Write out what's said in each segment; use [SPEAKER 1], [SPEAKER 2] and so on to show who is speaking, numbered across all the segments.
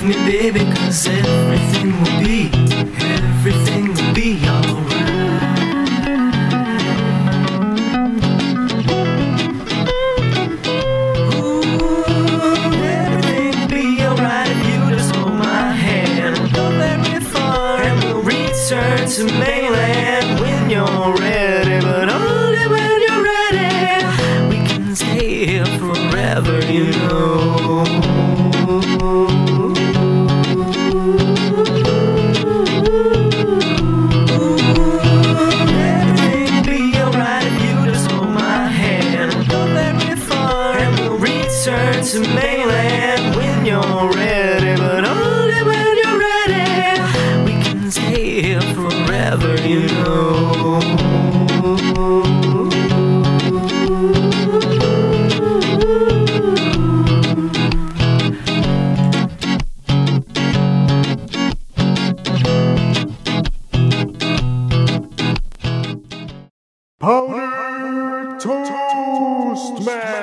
[SPEAKER 1] me, baby, 'cause everything will be alright. Ooh, everything will be alright if you just hold my hand. We'll go very far and we'll return to mainland when you're ready, but only when you're ready. We can stay here forever, you know. To mainland when you're ready, but only when you're ready. We can stay here forever, you know.
[SPEAKER 2] Powder Toast Man!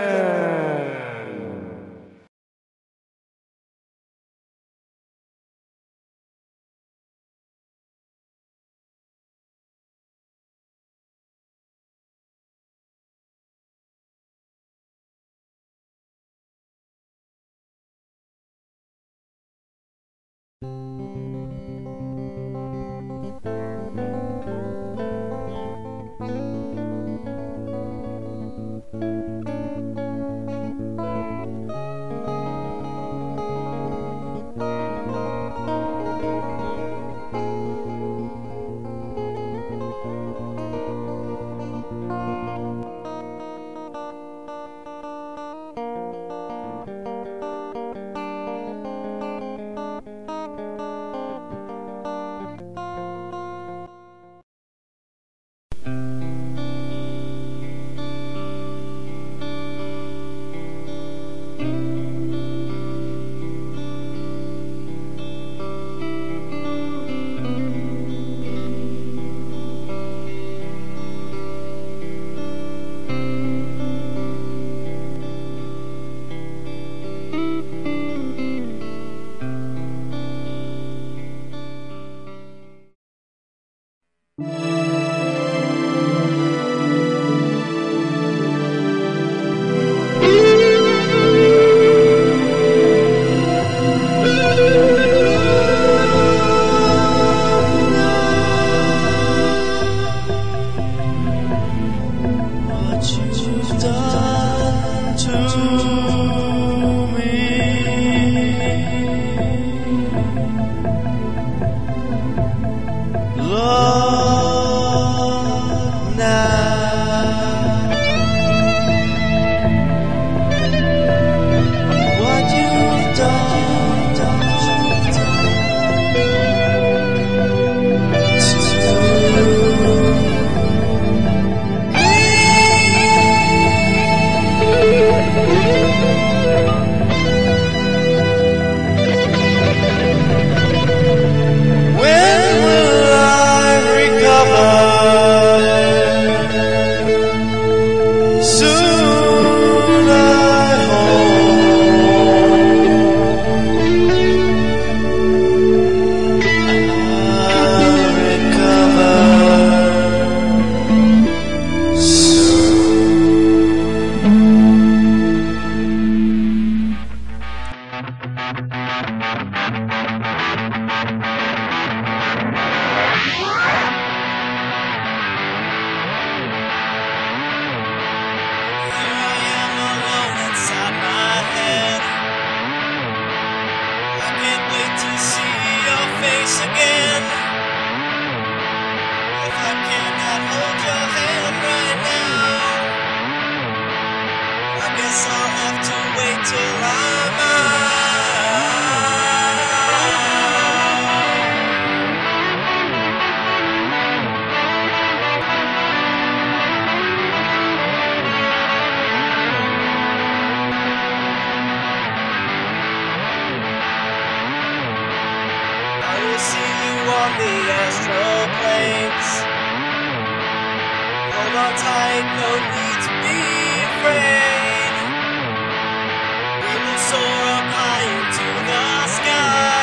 [SPEAKER 3] Soar up high into the sky.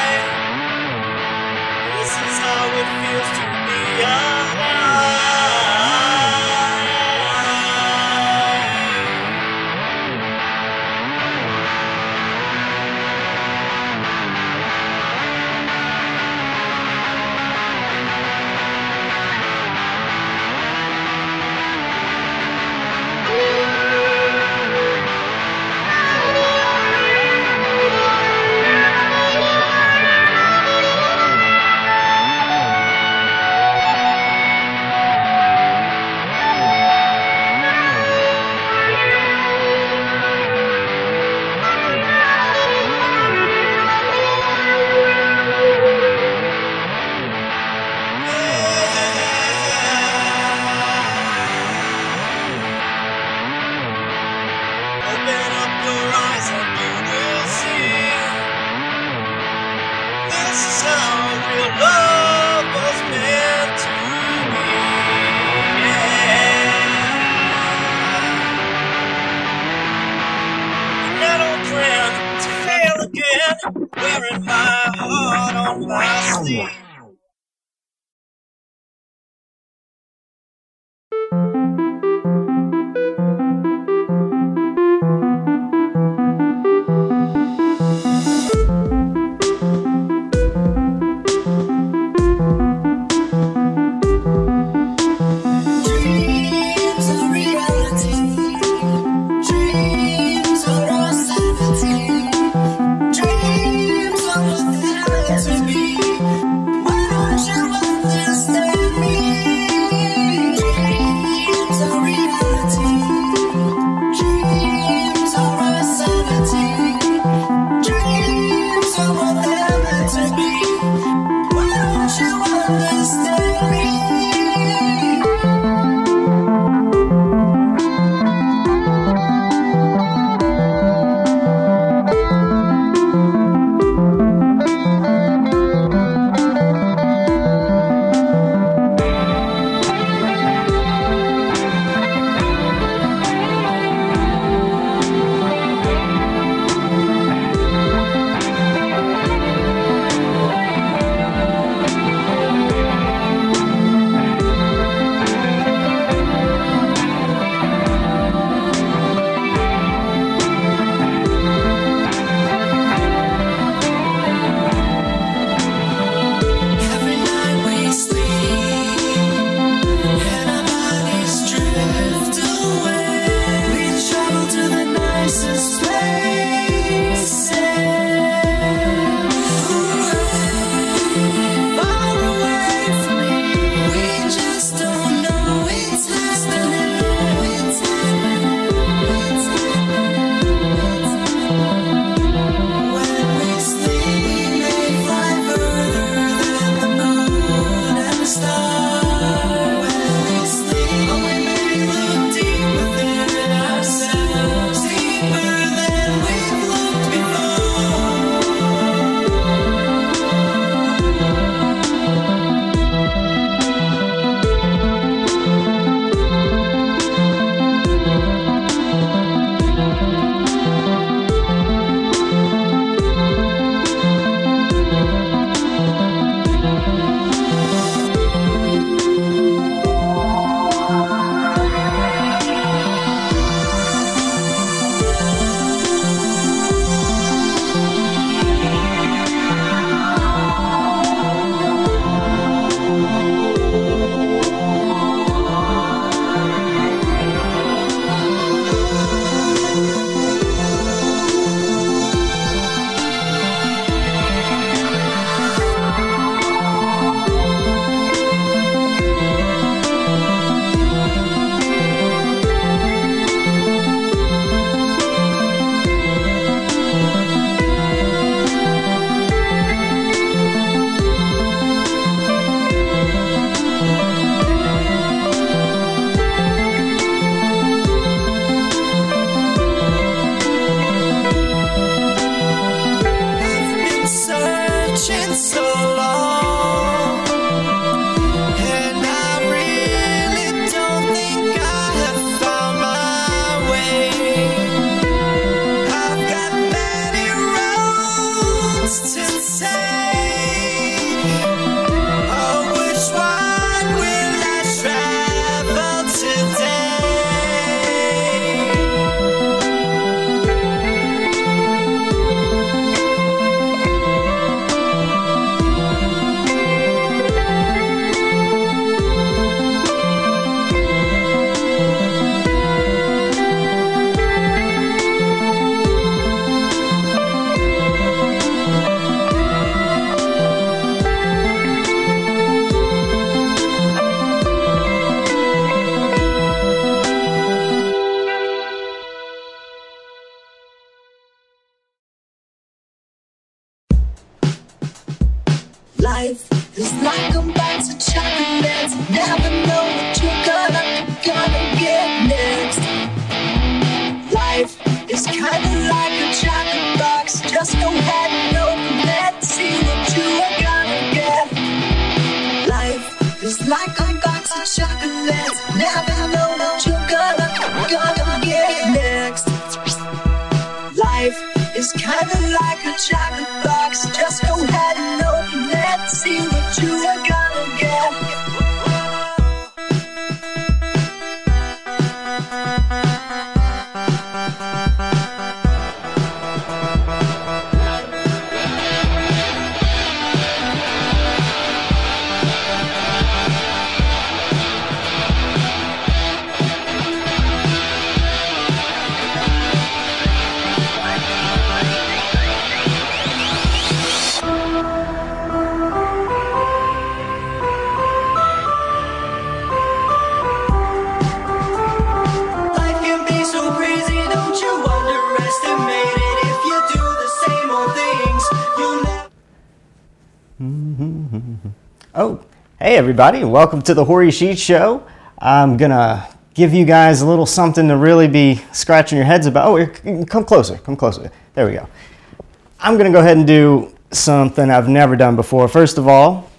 [SPEAKER 1] Wearing my heart on my sleeve. Life is like a box of chocolates. Never know what you're gonna get next. Life is kinda like a chocolate box. Just go ahead and open it, see what you are gonna get. Life is like a box of chocolates. Never know what you're gonna get next. Life is kinda like a chocolate box. Just go ahead and open it, see what you are gonna get.
[SPEAKER 3] Oh, hey everybody, welcome to the Horry Sheet Show. I'm gonna give you guys a little something to really be scratching your heads about. Oh, come closer, come closer. There we go. I'm gonna go ahead and do something I've never done before. First of all,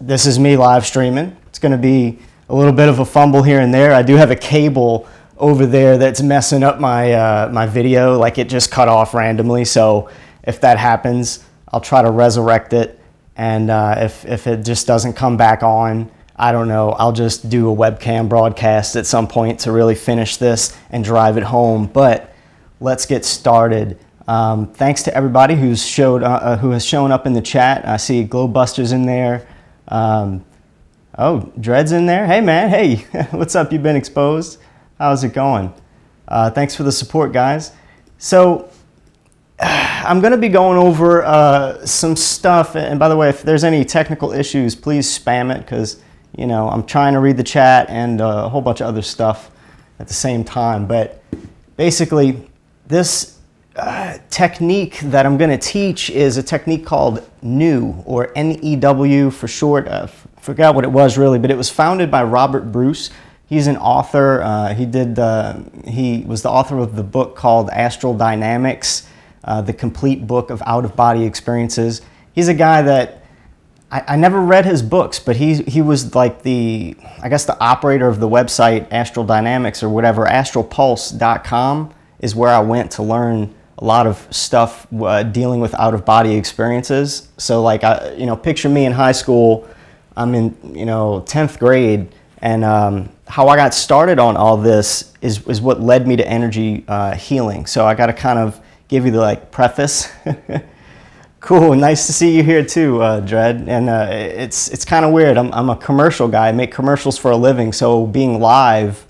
[SPEAKER 3] this is me live streaming. It's gonna be a little bit of a fumble here and there. I do have a cable over there that's messing up my, my video, like it just cut off randomly. So if that happens, I'll try to resurrect it. And if it just doesn't come back on, I don't know, I'll just do a webcam broadcast at some point to really finish this and drive it home. But let's get started. Thanks to everybody who has shown up in the chat. I see Glowbusters in there. Oh, Dread's in there. Hey man, hey, what's up? You've been exposed. How's it going? Thanks for the support, guys. So I'm going to be going over some stuff, and by the way, if there's any technical issues, please spam it, because you know I'm trying to read the chat and a whole bunch of other stuff at the same time. But basically, this technique that I'm going to teach is a technique called NEW, or N-E-W for short. Forgot what it was really, but it was founded by Robert Bruce. He's an author. He was the author of the book called Astral Dynamics. The complete book of out-of-body experiences. He's a guy that I never read his books, but he was like the, I guess, the operator of the website Astral Dynamics or whatever. Astralpulse.com is where I went to learn a lot of stuff dealing with out-of-body experiences. So like, picture me in high school. I'm in 10th grade, and how I got started on all this is what led me to energy healing. So I got to kind of give you the preface. Cool, nice to see you here too, Dread. And it's kind of weird. I'm a commercial guy. I make commercials for a living, so being live,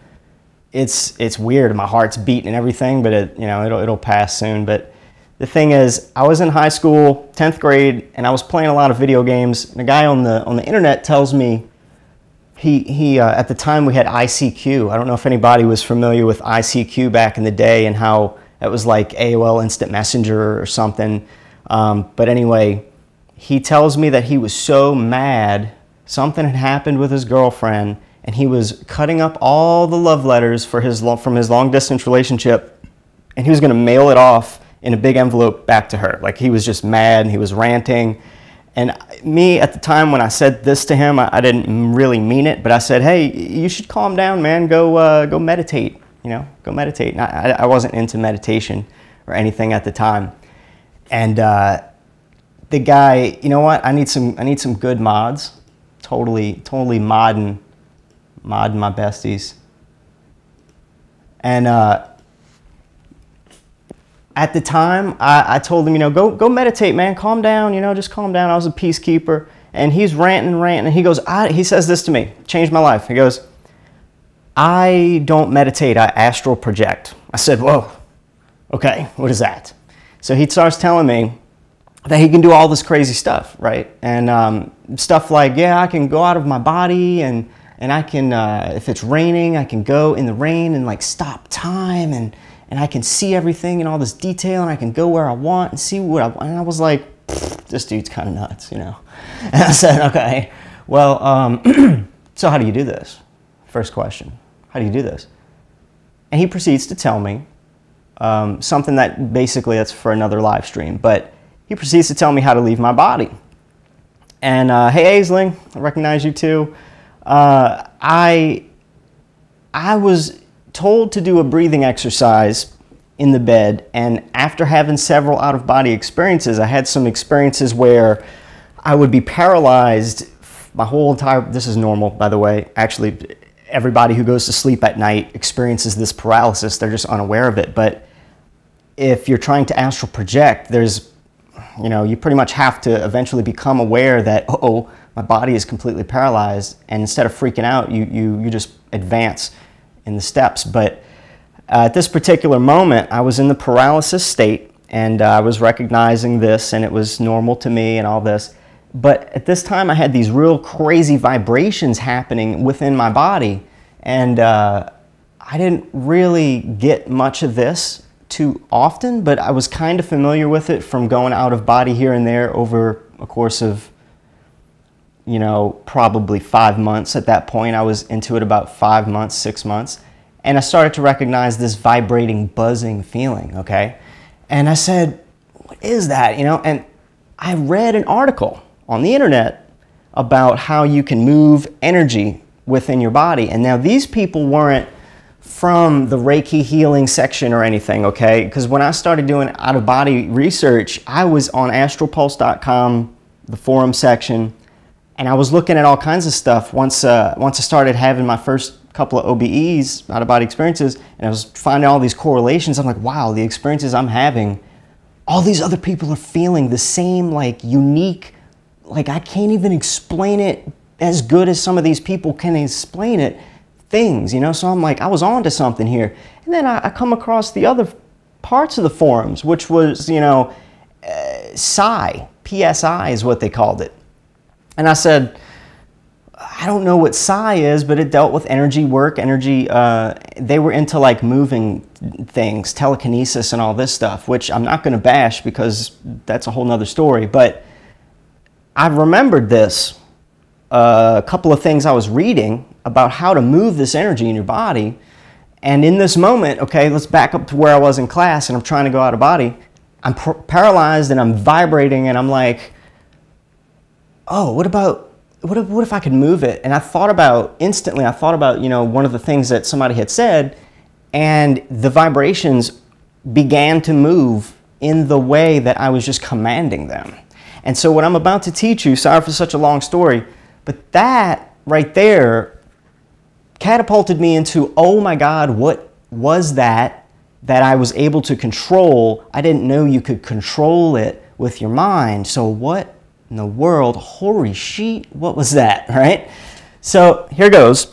[SPEAKER 3] it's weird. My heart's beating and everything, but it'll pass soon. But the thing is, I was in high school, 10th grade, and I was playing a lot of video games. And a guy on the internet tells me he at the time we had ICQ. I don't know if anybody was familiar with ICQ back in the day and how it was like AOL Instant Messenger or something. But anyway, he tells me that he was so mad, something had happened with his girlfriend, and he was cutting up all the love letters from his long-distance relationship, and he was going to mail it off in a big envelope back to her. Like, he was just mad, and he was ranting. And me, at the time when I said this to him, I didn't really mean it, but I said, hey, you should calm down, man. Go meditate. Go meditate. And I wasn't into meditation or anything at the time. And the guy, you know what? I need some good mods. Totally modding my besties. And at the time, I told him, go meditate, man. Calm down. Just calm down. I was a peacekeeper. And he's ranting and ranting. And he goes, he says this to me. Changed my life. He goes, I don't meditate, I astral project. I said, whoa, okay, what is that? So he starts telling me that he can do all this crazy stuff, right? And stuff like, yeah, I can go out of my body, and I can, if it's raining, I can go in the rain and stop time, and I can see everything in all this detail, and I can go where I want and see what I want. And I was like, this dude's kind of nuts, you know. And I said, okay, well, so how do you do this? First question, how do you do this? And he proceeds to tell me something that basically that's for another live stream, but he proceeds to tell me how to leave my body. And hey, Aisling, I recognize you too. I was told to do a breathing exercise in the bed, and after having several out-of-body experiences, I had some experiences where I would be paralyzed my whole entire, this is normal, by the way, actually everybody who goes to sleep at night experiences this paralysis, they're just unaware of it, but if you're trying to astral project, there's, you know, you pretty much have to eventually become aware that, oh, my body is completely paralyzed, and instead of freaking out, you just advance in the steps. But at this particular moment, I was in the paralysis state, and I was recognizing this, and it was normal to me and all this. But at this time, I had these real crazy vibrations happening within my body, and I didn't really get much of this too often, but I was kind of familiar with it from going out of body here and there over a course of, you know, probably 5 months. At that point, I was into it about 5 months, 6 months, and I started to recognize this vibrating, buzzing feeling, okay? And I said, what is that, you know? And I read an article on the internet about how you can move energy within your body. And now these people weren't from the Reiki healing section or anything, okay? Because when I started doing out-of-body research, I was on astralpulse.com, the forum section, and I was looking at all kinds of stuff once I started having my first couple of OBEs, out-of-body experiences, and I was finding all these correlations. I'm like, wow, the experiences I'm having, all these other people are feeling the same, like, unique, like, I can't even explain it as good as some of these people can explain it, things, you know? So I'm like, I was on to something here. And then I come across the other parts of the forums, which was, you know, PSI is what they called it. And I said, I don't know what psi is, but it dealt with energy work, energy, they were into like moving things, telekinesis and all this stuff, which I'm not going to bash because that's a whole nother story. But I remembered this, a couple of things I was reading about how to move this energy in your body. And in this moment, okay, let's back up to where I was in class and I'm trying to go out of body. I'm paralyzed and I'm vibrating and I'm like, oh, what if I could move it? And I thought about, instantly, I thought about, you know, one of the things that somebody had said, and the vibrations began to move in the way that I was just commanding them. And so what I'm about to teach you, sorry for such a long story, but that right there catapulted me into, oh my God, what was that I was able to control? I didn't know you could control it with your mind. So what in the world, Horry Sheet, what was that, right? So here goes.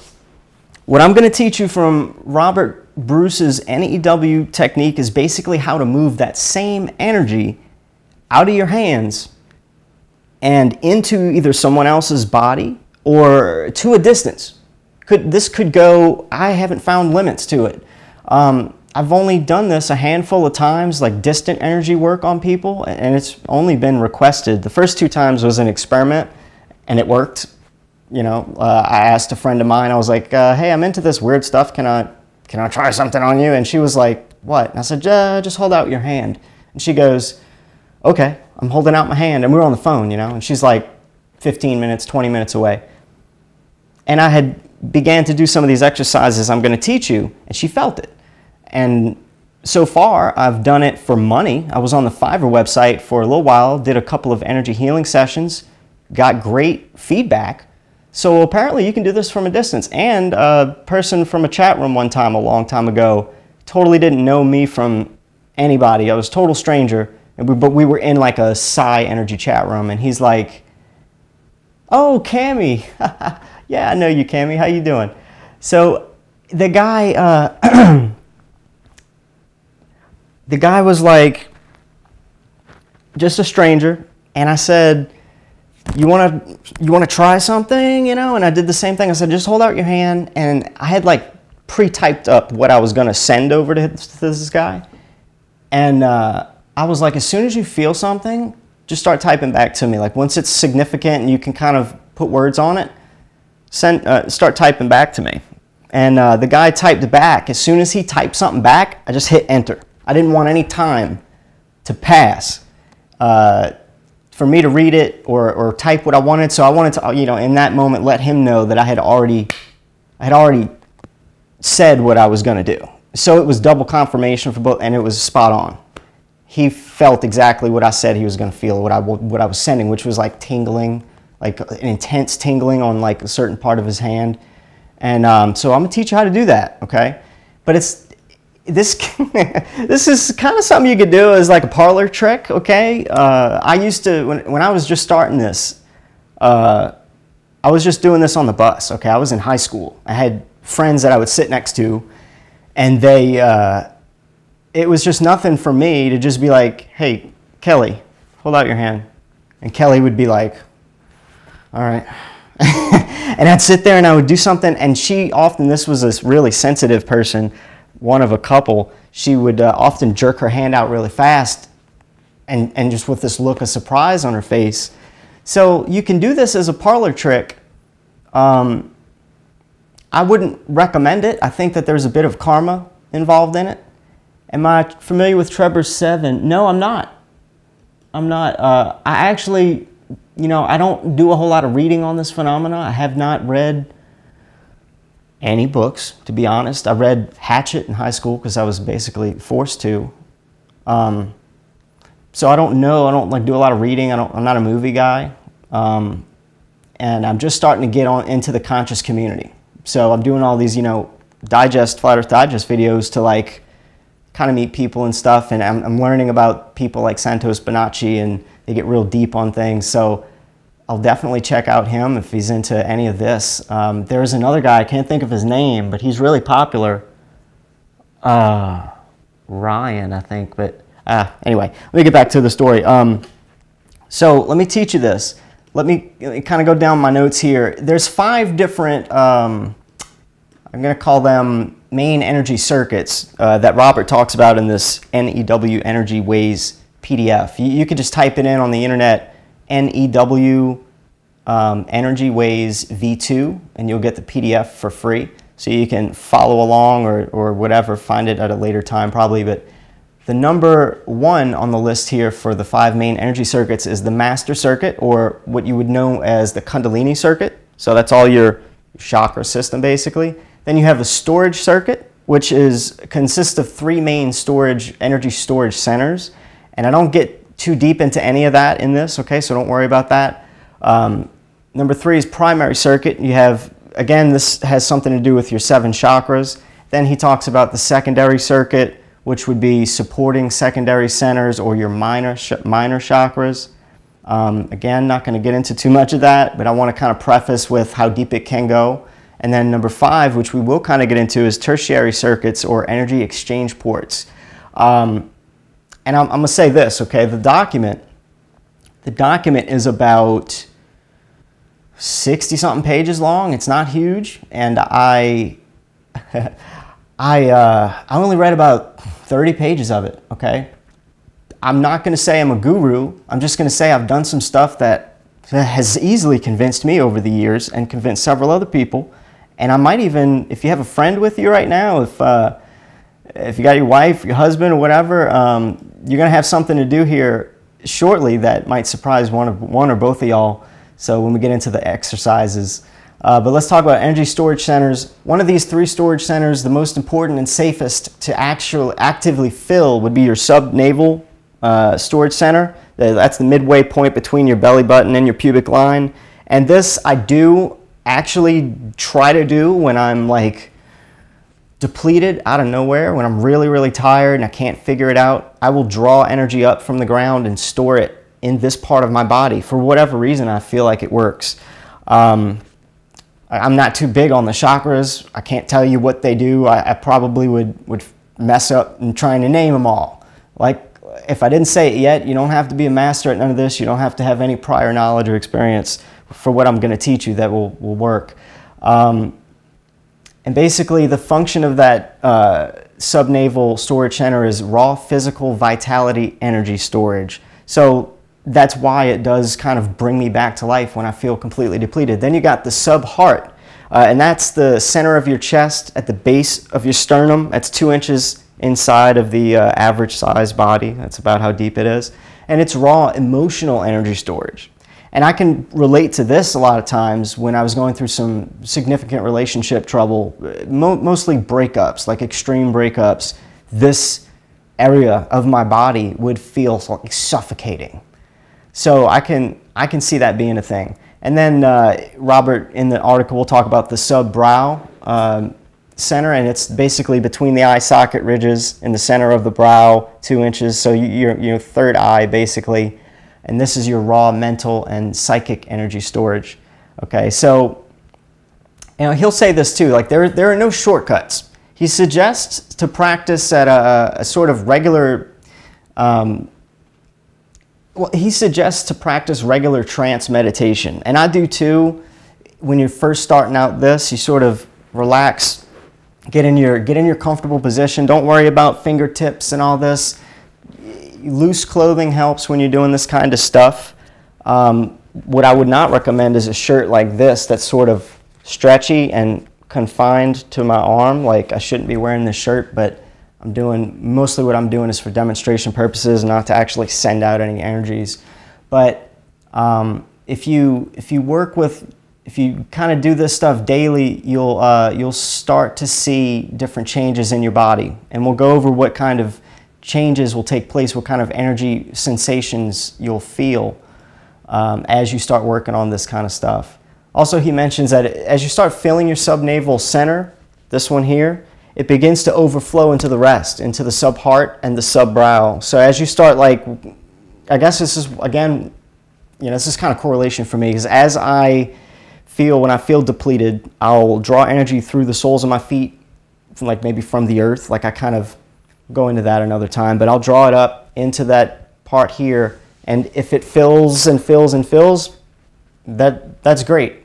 [SPEAKER 3] What I'm going to teach you from Robert Bruce's NEW technique is basically how to move that same energy out of your hands and into either someone else's body or to a distance. This could go, I haven't found limits to it. I've only done this a handful of times, like distant energy work on people, and it's only been requested. The first 2 times was an experiment, and it worked. You know, I asked a friend of mine, I was like, hey, I'm into this weird stuff. Can I try something on you? And she was like, what? And I said, just hold out your hand. And she goes, okay, I'm holding out my hand. And we were on the phone, you know, and she's like 15 minutes, 20 minutes away. And I had began to do some of these exercises I'm going to teach you, and she felt it. And so far, I've done it for money. I was on the Fiverr website for a little while, did a couple of energy healing sessions, got great feedback. So apparently you can do this from a distance. And a person from a chat room one time, a long time ago, totally didn't know me from anybody. I was a total stranger, but we were in like a psi energy chat room, and he's like, oh, Cammy. Yeah, I know you, Cammy. How you doing? So the guy... The guy was like, just a stranger, and I said, you want to try something, you know? And I did the same thing. I said, just hold out your hand, and I had like pre-typed up what I was going to send over to this guy, and I was like, as soon as you feel something, just start typing back to me. Like once it's significant and you can kind of put words on it, start typing back to me. And the guy typed back. As soon as he typed something back, I just hit enter. I didn't want any time to pass for me to read it or type what I wanted. So I wanted to, you know, in that moment, let him know that I had already said what I was going to do. So it was double confirmation for both, and it was spot on. He felt exactly what I said he was going to feel, what I was sending, which was like tingling, like an intense tingling on like a certain part of his hand. And so I'm going to teach you how to do that, okay? But this is kind of something you could do as like a parlor trick, okay? I used to, when I was just starting this, I was just doing this on the bus, okay? I was in high school. I had friends that I would sit next to, and it was just nothing for me to just be like, hey, Kelly, hold out your hand. And Kelly would be like, all right. And I'd sit there and I would do something, and she often, this was this really sensitive person, one of a couple, she would often jerk her hand out really fast and just with this look of surprise on her face. So you can do this as a parlor trick. I wouldn't recommend it. I think that there's a bit of karma involved in it. Am I familiar with Trebor 7? No, I'm not. I'm not. I actually, you know, I don't do a whole lot of reading on this phenomena. I have not read any books, to be honest. I read Hatchet in high school because I was basically forced to. So I don't know. I don't like do a lot of reading. I'm not a movie guy. And I'm just starting to get into the conscious community. So I'm doing all these, you know, Flat Earth Digest videos to like kind of meet people and stuff. And I'm learning about people like Santos Bonacci, and they get real deep on things. So I'll definitely check out him if he's into any of this. There's another guy, I can't think of his name, but he's really popular. Ryan, I think. But anyway, let me get back to the story. So let me teach you this. Let me kind of go down my notes here. There's 5 different, I'm going to call them main energy circuits that Robert talks about in this NEW Energy Ways PDF. You could just type it in on the internet, NEW Energy Ways V2, and you'll get the PDF for free. So you can follow along or whatever, find it at a later time probably. But the number 1 on the list here for the 5 main energy circuits is the master circuit, or what you would know as the Kundalini circuit. So that's all your chakra system basically. Then you have the storage circuit, which consists of 3 main energy storage centers. And I don't get too deep into any of that in this, okay, so don't worry about that. Number 3 is primary circuit. You have, again, this has something to do with your 7 chakras. Then he talks about the secondary circuit, which would be supporting secondary centers or your minor chakras. Again, not going to get into too much of that, but I want to kind of preface with how deep it can go. And then number 5, which we will kind of get into, is tertiary circuits or energy exchange ports. And I'm going to say this, okay? The document is about 60-something pages long. It's not huge, and I only read about 30 pages of it, okay? I'm not going to say I'm a guru. I'm just going to say I've done some stuff that has easily convinced me over the years and convinced several other people. And I might even, if you have a friend with you right now, if you got your wife, your husband, or whatever, you're going to have something to do here shortly that might surprise one or both of y'all. So when we get into the exercises. But let's talk about energy storage centers. One of these 3 storage centers, the most important and safest to actively fill, would be your subnavel storage center. That's the midway point between your belly button and your pubic line. And this I do actually try to do when I'm like depleted out of nowhere, when I'm really, really tired and I can't figure it out. I will draw energy up from the ground and store it in this part of my body. For whatever reason, I feel like it works. I'm not too big on the chakras. I can't tell you what they do. I probably would mess up in trying to name them all. Like, if I didn't say it yet, you don't have to be a master at none of this. You don't have to have any prior knowledge or experience for what I'm going to teach you that will work. And basically, the function of that subnavel storage center is raw physical vitality energy storage. So that's why it does kind of bring me back to life when I feel completely depleted. Then you got the sub-heart, and that's the center of your chest at the base of your sternum. That's 2 inches inside of the average size body. That's about how deep it is. And it's raw emotional energy storage. And I can relate to this a lot of times when I was going through some significant relationship trouble, mostly breakups, like extreme breakups. This area of my body would feel like suffocating. So I can see that being a thing. And then Robert, in the article, will talk about the sub-brow center, and it's basically between the eye socket ridges in the center of the brow, 2 inches, so your third eye, basically. And this is your raw mental and psychic energy storage. Okay, so he'll say this too, like there are no shortcuts. He suggests to practice at a sort of regular, he suggests to practice regular trance meditation. And I do too. When you're first starting out this, you sort of relax, get in your comfortable position. Don't worry about fingertips and all this. Loose clothing helps when you're doing this kind of stuff. What I would not recommend is a shirt like this that's sort of stretchy and confined to my arm. Like, I shouldn't be wearing this shirt, but mostly what I'm doing is for demonstration purposes, not to actually send out any energies. But if you kind of do this stuff daily, you'll start to see different changes in your body. And we'll go over what kind of changes will take place, what kind of energy sensations you'll feel as you start working on this kind of stuff. Also, he mentions that as you start feeling your subnavel center, this one here, it begins to overflow into the rest, into the sub-heart and the sub-brow. So as you start, like, I guess this is, again, this is kind of correlation for me, because as when I feel depleted, I'll draw energy through the soles of my feet, like maybe from the earth. Like, I kind of go into that another time, but I'll draw it up into that part here, and if it fills and fills and fills, that's great.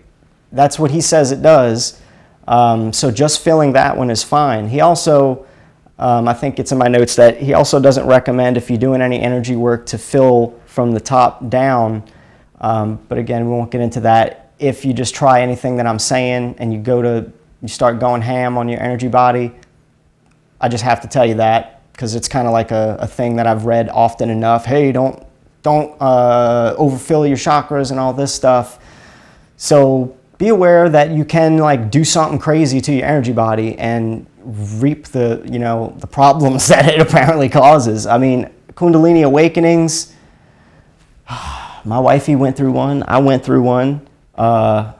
[SPEAKER 3] That's what he says it does. So just filling that one is fine. He also, I think it's in my notes that he also doesn't recommend, if you're doing any energy work, to fill from the top down. But again, we won't get into that. If you just try anything that I'm saying and you start going ham on your energy body, I just have to tell you that, because it's kind of like a thing that I've read often enough. Hey, don't overfill your chakras and all this stuff. So be aware that you can, like, do something crazy to your energy body and reap the problems that it apparently causes. I mean, Kundalini awakenings, my wifey went through one, I went through one. Don't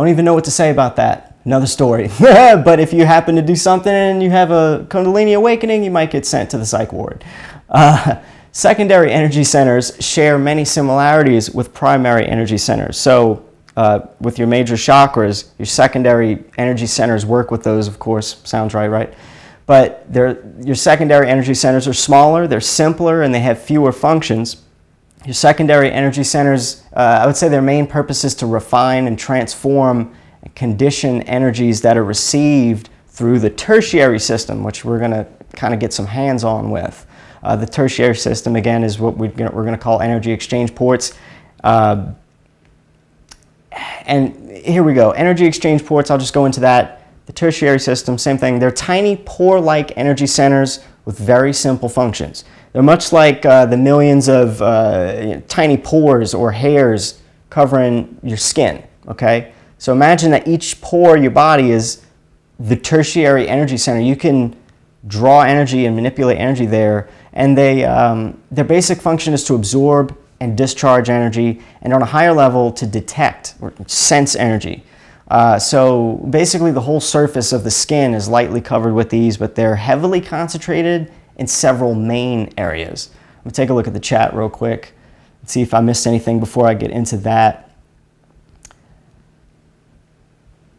[SPEAKER 3] even know what to say about that. Another story. But if you happen to do something and you have a Kundalini awakening, you might get sent to the psych ward. Secondary energy centers share many similarities with primary energy centers. So with your major chakras, your secondary energy centers work with those, of course. Sounds right? But your secondary energy centers are smaller, they're simpler, and they have fewer functions. Your secondary energy centers, I would say their main purpose is to refine and transform and condition energies that are received through the tertiary system, which we're going to kind of get some hands-on with. The tertiary system, again, is what we're going to call energy exchange ports. And here we go. Energy exchange ports, I'll just go into that. The tertiary system, same thing. They're tiny pore-like energy centers with very simple functions. They're much like the millions of tiny pores or hairs covering your skin, okay? So imagine that each pore of your body is the tertiary energy center. You can draw energy and manipulate energy there, and their basic function is to absorb and discharge energy, and on a higher level to detect or sense energy. So basically the whole surface of the skin is lightly covered with these, but they're heavily concentrated in several main areas. I'm going to take a look at the chat real quick and see if I missed anything before I get into that.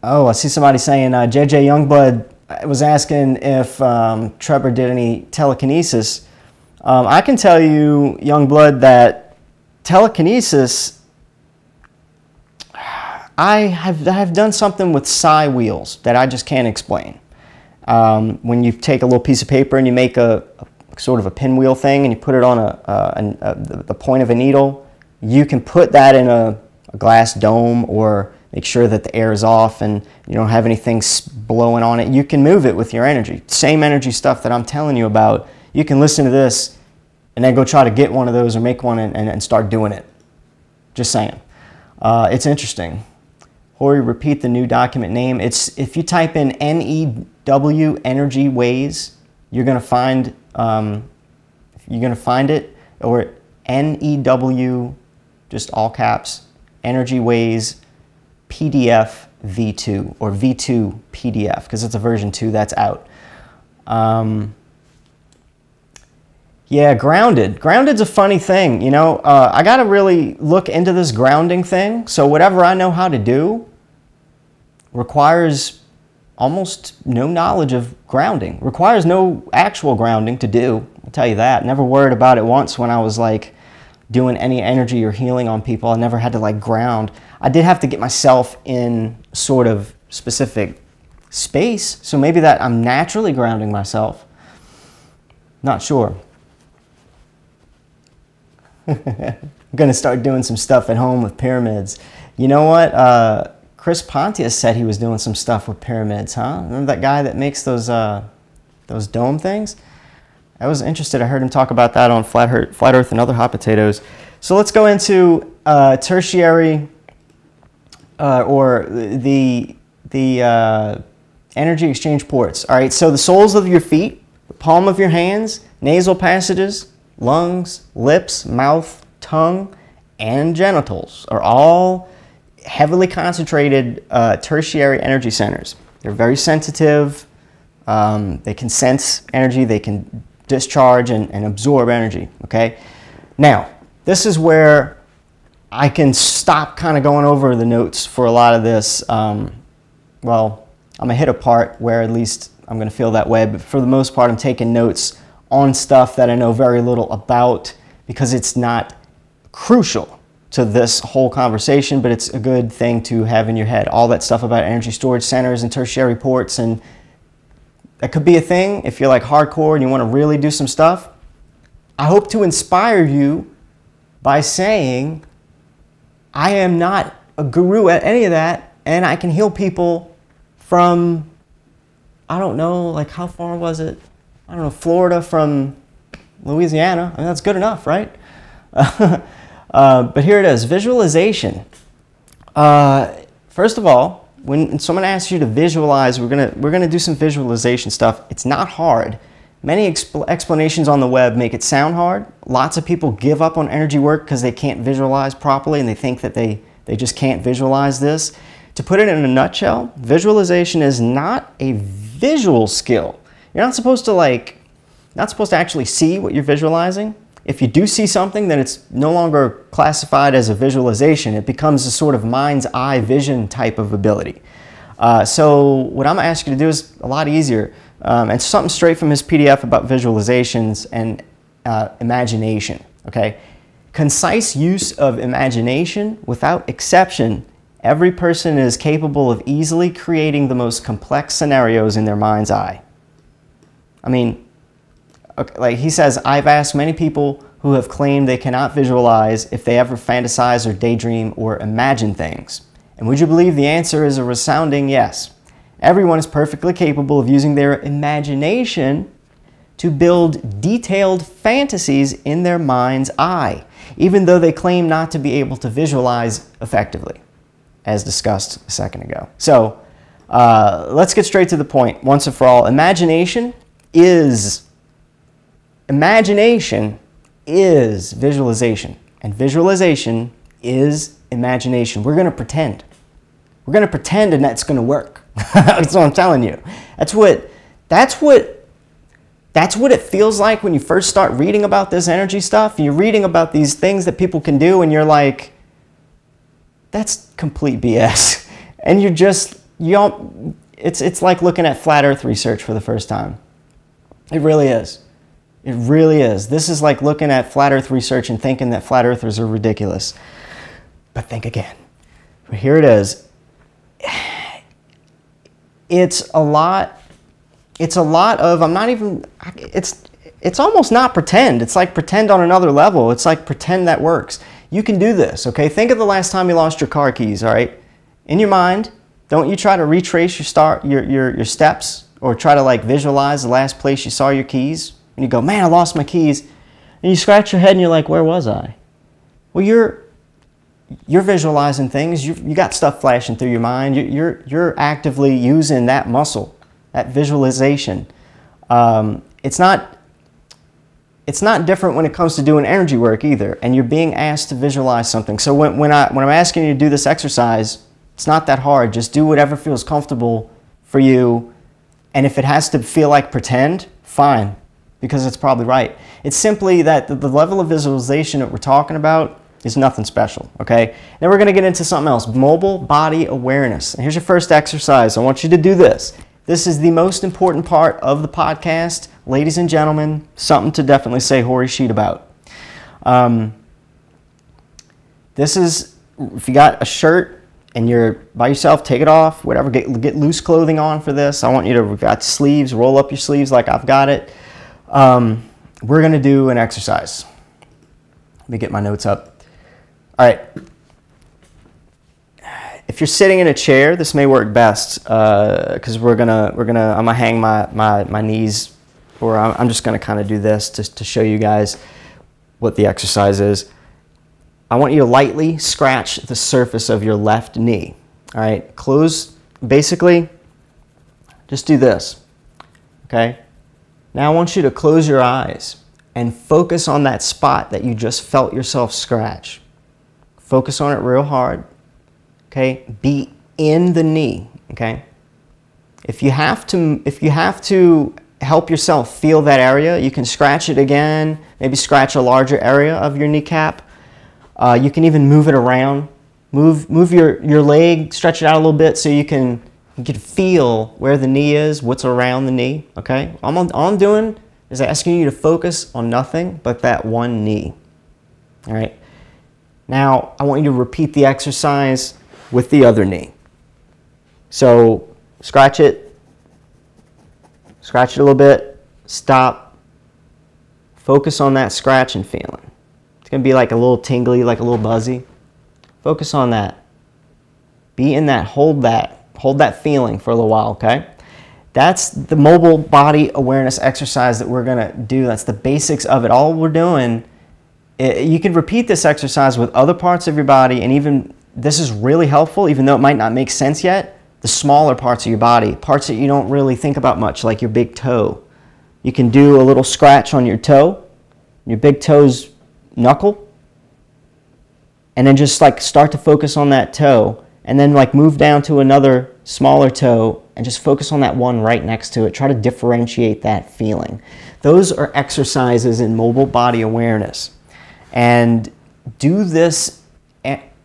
[SPEAKER 3] Oh, I see somebody saying JJ Youngblood was asking if Trevor did any telekinesis. I can tell you, Youngblood, that telekinesis, I have done something with psi wheels that I just can't explain. When you take a little piece of paper and you make a sort of a pinwheel thing, and you put it on the point of a needle. You can put that in a glass dome, or make sure that the air is off and you don't have anything blowing on it. You can move it with your energy. Same energy stuff that I'm telling you about. You can listen to this and then go try to get one of those or make one and start doing it. Just saying. It's interesting. Horry, repeat the new document name. It's, if you type in NEW energy ways, you're gonna find it, or NEW, just all caps, energy ways PDF V2, or V2 PDF, because it's a version 2 that's out. Yeah, grounded. Grounded's a funny thing, you know. I got to really look into this grounding thing. So whatever I know how to do requires almost no knowledge of grounding. Requires no actual grounding to do. I'll tell you that. Never worried about it once when I was like doing any energy or healing on people. I never had to like ground. I did have to get myself in sort of specific space. So maybe that I'm naturally grounding myself. Not sure. I'm going to start doing some stuff at home with pyramids. You know what? Chris Pontius said he was doing some stuff with pyramids, huh? Remember that guy that makes those dome things? I was interested. I heard him talk about that on Flat Earth and Other Hot Potatoes. So let's go into tertiary, or the energy exchange ports. All right, so the soles of your feet, the palm of your hands, nasal passages, lungs, lips, mouth, tongue, and genitals are all heavily concentrated tertiary energy centers. They're very sensitive. They can sense energy. They can discharge and absorb energy, okay? Now, this is where I can stop kind of going over the notes for a lot of this. Well, I'm going to hit a part where at least I'm going to feel that way, but for the most part, I'm taking notes on stuff that I know very little about, because it's not crucial to this whole conversation, but it's a good thing to have in your head. All that stuff about energy storage centers and tertiary ports, and that could be a thing if you're like hardcore and you want to really do some stuff. I hope to inspire you by saying I am not a guru at any of that, and I can heal people from, I don't know, like how far was it? I don't know, Florida from Louisiana. I mean, that's good enough, right? But here it is, visualization. First of all, when someone asks you to visualize, we're gonna do some visualization stuff. It's not hard. Many explanations on the web make it sound hard. Lots of people give up on energy work because they can't visualize properly, and they think that they just can't visualize this. To put it in a nutshell, visualization is not a visual skill. You're not supposed to actually see what you're visualizing. If you do see something, then it's no longer classified as a visualization. It becomes a sort of mind's eye vision type of ability. So what I'm going to ask you to do is a lot easier. And something straight from his PDF about visualizations and imagination. Okay? Concise use of imagination without exception. Every person is capable of easily creating the most complex scenarios in their mind's eye. I mean, okay, like he says, I've asked many people who have claimed they cannot visualize if they ever fantasize or daydream or imagine things. And would you believe the answer is a resounding yes. Everyone is perfectly capable of using their imagination to build detailed fantasies in their mind's eye, even though they claim not to be able to visualize effectively, as discussed a second ago. So let's get straight to the point once and for all. Imagination is visualization, and visualization is imagination. We're going to pretend. We're going to pretend, and that's going to work. That's what I'm telling you. That's what it feels like when you first start reading about this energy stuff. You're reading about these things that people can do, and you're like, that's complete BS. And it's like looking at flat Earth research for the first time. It really is. It really is. This is like looking at flat Earth research and thinking that flat earthers are ridiculous. But think again. But here it is. It's a lot of, it's it's almost not pretend. It's like pretend on another level. It's like pretend that works. You can do this, okay? Think of the last time you lost your car keys, all right? In your mind, don't you try to retrace your steps or try to like visualize the last place you saw your keys? And you go, man, I lost my keys. And you scratch your head and you're like, where was I? Well, you're visualizing things. You got stuff flashing through your mind. You're actively using that muscle, that visualization. It's not different when it comes to doing energy work either, and you're being asked to visualize something. So when I'm asking you to do this exercise, it's not that hard. Just do whatever feels comfortable for you, and if it has to feel like pretend, fine, because it's probably right. It's simply that the level of visualization that we're talking about is nothing special, okay? Then we're going to get into something else, mobile body awareness. And here's your first exercise. I want you to do this. This is the most important part of the podcast. Ladies and gentlemen, something to definitely say Horry Sheet about. This is, if you got a shirt and you're by yourself, take it off, whatever, get loose clothing on for this. I want you to, we've got sleeves, roll up your sleeves like I've got it. We're going to do an exercise. Let me get my notes up. All right. If you're sitting in a chair, this may work best because I'm gonna hang my knees, or I'm just gonna kind of do this to show you guys what the exercise is. I want you to lightly scratch the surface of your left knee. All right, basically, just do this. Okay. Now I want you to close your eyes and focus on that spot that you just felt yourself scratch. Focus on it real hard. Okay, be in the knee, okay? If you have to help yourself feel that area, you can scratch it again, maybe scratch a larger area of your kneecap. You can even move it around. Move your leg, stretch it out a little bit so you can feel where the knee is, what's around the knee, okay? All I'm doing is asking you to focus on nothing but that one knee, all right? Now, I want you to repeat the exercise with the other knee. So, scratch it a little bit, stop, focus on that scratch and feeling. It's going to be like a little tingly, like a little buzzy. Focus on that. Be in that, hold that feeling for a little while, okay? That's the mobile body awareness exercise that we're going to do. That's the basics of it. All we're doing, you can repeat this exercise with other parts of your body, and even this is really helpful, even though it might not make sense yet, the smaller parts of your body, parts that you don't really think about much, like your big toe. You can do a little scratch on your toe, your big toe's knuckle, and then just like start to focus on that toe, and then like move down to another smaller toe and just focus on that one right next to it. Try to differentiate that feeling. Those are exercises in mobile body awareness. And do this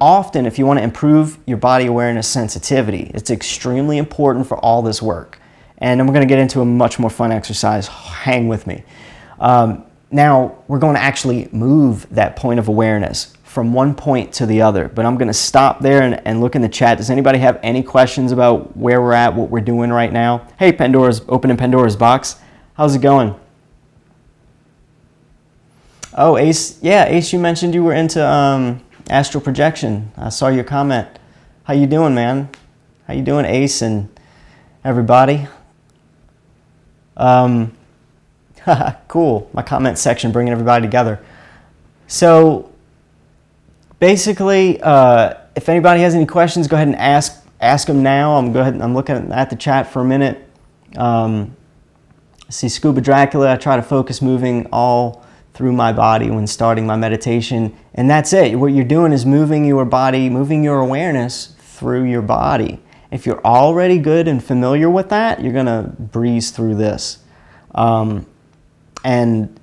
[SPEAKER 3] often if you want to improve your body awareness sensitivity. It's extremely important for all this work. And then we're going to get into a much more fun exercise. Hang with me. Now, we're going to actually move that point of awareness from one point to the other. But I'm going to stop there and look in the chat. Does anybody have any questions about where we're at, what we're doing right now? Hey, opening Pandora's box. How's it going? Oh, Ace. Yeah, Ace, you mentioned you were into astral projection. I saw your comment. How you doing, man? How you doing, Ace and everybody? Cool. My comment section bringing everybody together. So basically, if anybody has any questions, go ahead and ask them now. I'm looking at the chat for a minute. See Scuba Dracula. I try to focus moving all through my body when starting my meditation, and that's it. What you're doing is moving your body, moving your awareness through your body. If you're already good and familiar with that, you're gonna breeze through this. And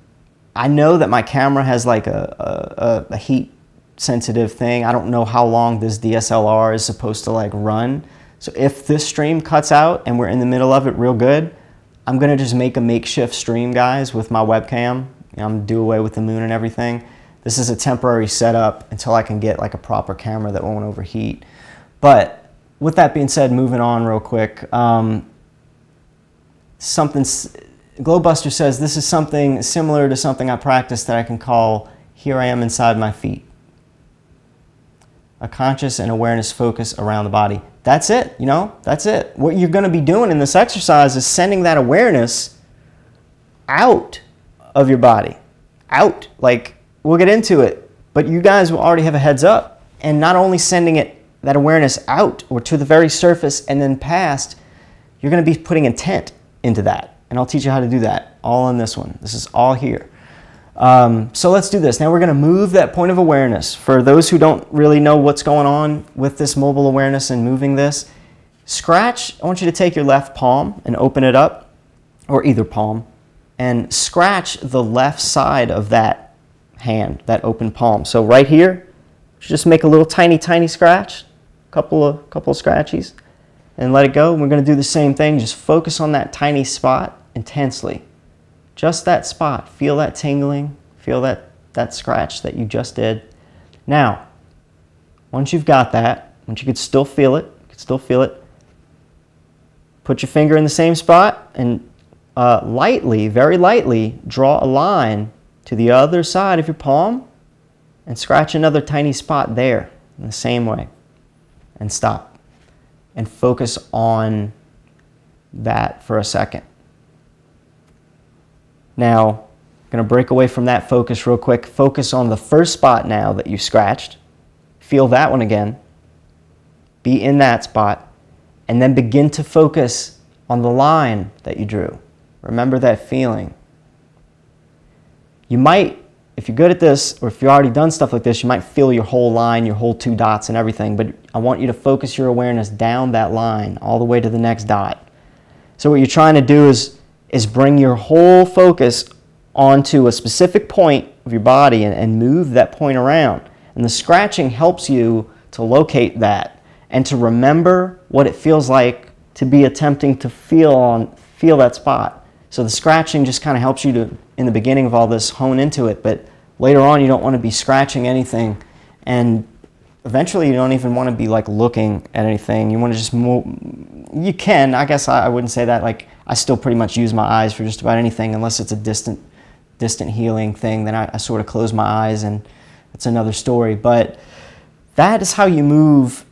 [SPEAKER 3] I know that my camera has like a heat sensitive thing. I don't know how long this DSLR is supposed to like run. So if this stream cuts out and we're in the middle of it real good, I'm gonna just make a makeshift stream, guys, with my webcam. I'm gonna do away with the moon and everything. This is a temporary setup until I can get like a proper camera that won't overheat. But with that being said, moving on real quick, Glowbuster says this is something similar to something I practice that I can call here I am inside my feet. A conscious and awareness focus around the body. That's it, you know, that's it. What you're going to be doing in this exercise is sending that awareness out of your body. Out. Like, we'll get into it, but you guys will already have a heads up. And not only sending that awareness out or to the very surface and then past, you're going to be putting intent into that. And I'll teach you how to do that all in this one. This is all here. So let's do this. Now we're going to move that point of awareness. For those who don't really know what's going on with this mobile awareness and moving this, scratch. I want you to take your left palm and open it up, or either palm, and scratch the left side of that hand, that open palm. So right here, just make a little tiny scratch, couple of scratchies, and let it go. We're going to do the same thing. Just focus on that tiny spot intensely. Just that spot. Feel that tingling. Feel that scratch that you just did. Now, once you've got that, once you could still feel it, put your finger in the same spot and lightly, very lightly, draw a line to the other side of your palm and scratch another tiny spot there in the same way. And stop. And focus on that for a second. Now, I'm going to break away from that focus real quick. Focus on the first spot now that you scratched. Feel that one again. Be in that spot. And then begin to focus on the line that you drew. Remember that feeling. You might, if you're good at this, or if you've already done stuff like this, you might feel your whole line, your whole 2 dots and everything. But I want you to focus your awareness down that line all the way to the next dot. So what you're trying to do is bring your whole focus onto a specific point of your body and move that point around. And the scratching helps you to locate that and to remember what it feels like to be attempting to feel that spot. So the scratching just kind of helps you to, in the beginning of all this, hone into it. But later on, you don't want to be scratching anything. And eventually, you don't even want to be like looking at anything. You want to just move. You can, I guess I wouldn't say that. Like, I still pretty much use my eyes for just about anything, unless it's a distant healing thing. Then I sort of close my eyes, and it's another story. But that is how you move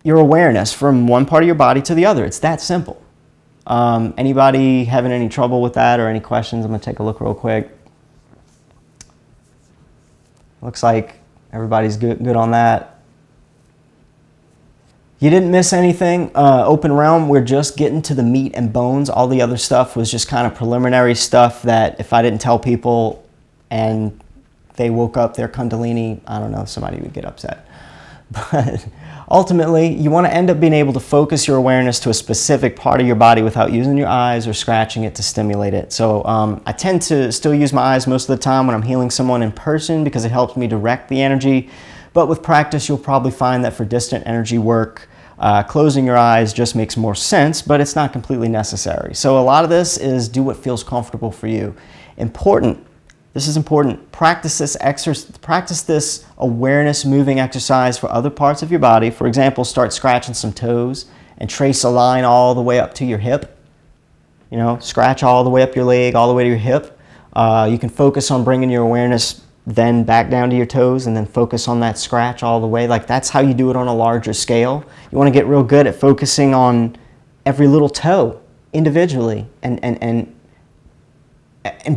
[SPEAKER 3] your awareness from one part of your body to the other. It's that simple. Anybody having any trouble with that or any questions? I'm going to take a look real quick. Looks like everybody's good on that. You didn't miss anything. Open realm, we're just getting to the meat and bones. All the other stuff was just kind of preliminary stuff that if I didn't tell people and they woke up their kundalini, I don't know, somebody would get upset. But ultimately, you want to end up being able to focus your awareness to a specific part of your body without using your eyes or scratching it to stimulate it. So I tend to still use my eyes most of the time when I'm healing someone in person because it helps me direct the energy. But with practice, you'll probably find that for distant energy work, closing your eyes just makes more sense, but it's not completely necessary. So a lot of this is do what feels comfortable for you. Important. This is important. Practice this awareness moving exercise for other parts of your body. For example, start scratching some toes and trace a line all the way up to your hip. You know, scratch all the way up your leg, all the way to your hip. You can focus on bringing your awareness then back down to your toes and then focus on that scratch all the way. Like, that's how you do it on a larger scale. You want to get real good at focusing on every little toe individually and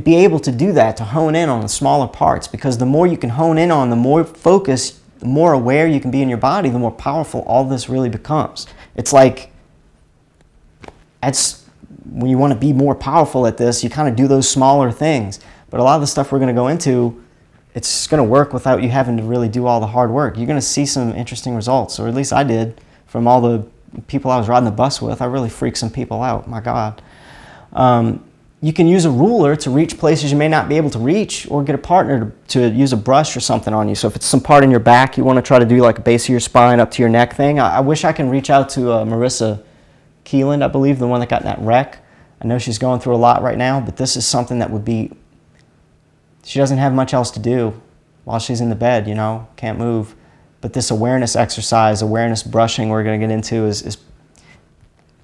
[SPEAKER 3] be able to do that, to hone in on the smaller parts, because the more you can hone in on, the more focus, the more aware you can be in your body, the more powerful all this really becomes. It's like, when you want to be more powerful at this, you kind of do those smaller things. But a lot of the stuff we're going to go into, it's going to work without you having to really do all the hard work. You're going to see some interesting results, or at least I did from all the people I was riding the bus with. I really freaked some people out, my God. You can use a ruler to reach places you may not be able to reach, or get a partner to use a brush or something on you. So if it's some part in your back, you want to try to do like a base of your spine up to your neck thing. I wish I can reach out to Marissa Keeland, I believe, the one that got in that wreck. I know she's going through a lot right now, but this is something that would be, she doesn't have much else to do while she's in the bed, you know, can't move. But this awareness exercise, awareness brushing we're going to get into is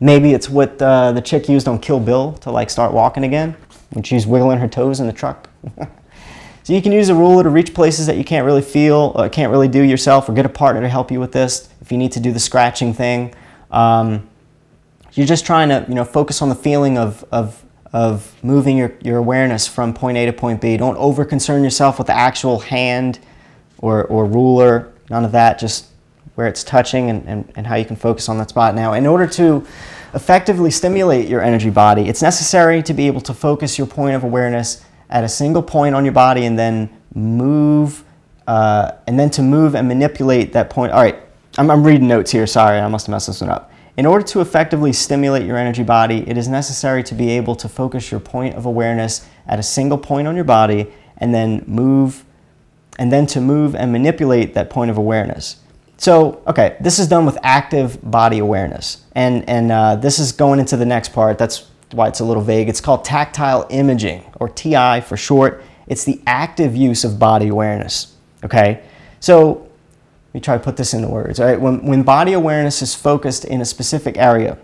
[SPEAKER 3] Maybe it's what the chick used on Kill Bill to like start walking again when she's wiggling her toes in the truck. So you can use a ruler to reach places that you can't really feel or can't really do yourself, or get a partner to help you with this if you need to do the scratching thing. You're just trying to focus on the feeling of moving your awareness from point A to point B. Don't over concern yourself with the actual hand or ruler, none of that, just where it's touching and how you can focus on that spot. Now, in order to effectively stimulate your energy body, it's necessary to be able to focus your point of awareness at a single point on your body and then move, and manipulate that point. All right, I'm reading notes here, sorry, I must have messed this one up. In order to effectively stimulate your energy body, it is necessary to be able to focus your point of awareness at a single point on your body and then to move and manipulate that point of awareness. So, okay, this is done with active body awareness. And this is going into the next part. That's why it's a little vague. It's called tactile imaging, or TI for short. It's the active use of body awareness, okay? So, let me try to put this into words. All right, when body awareness is focused in a specific area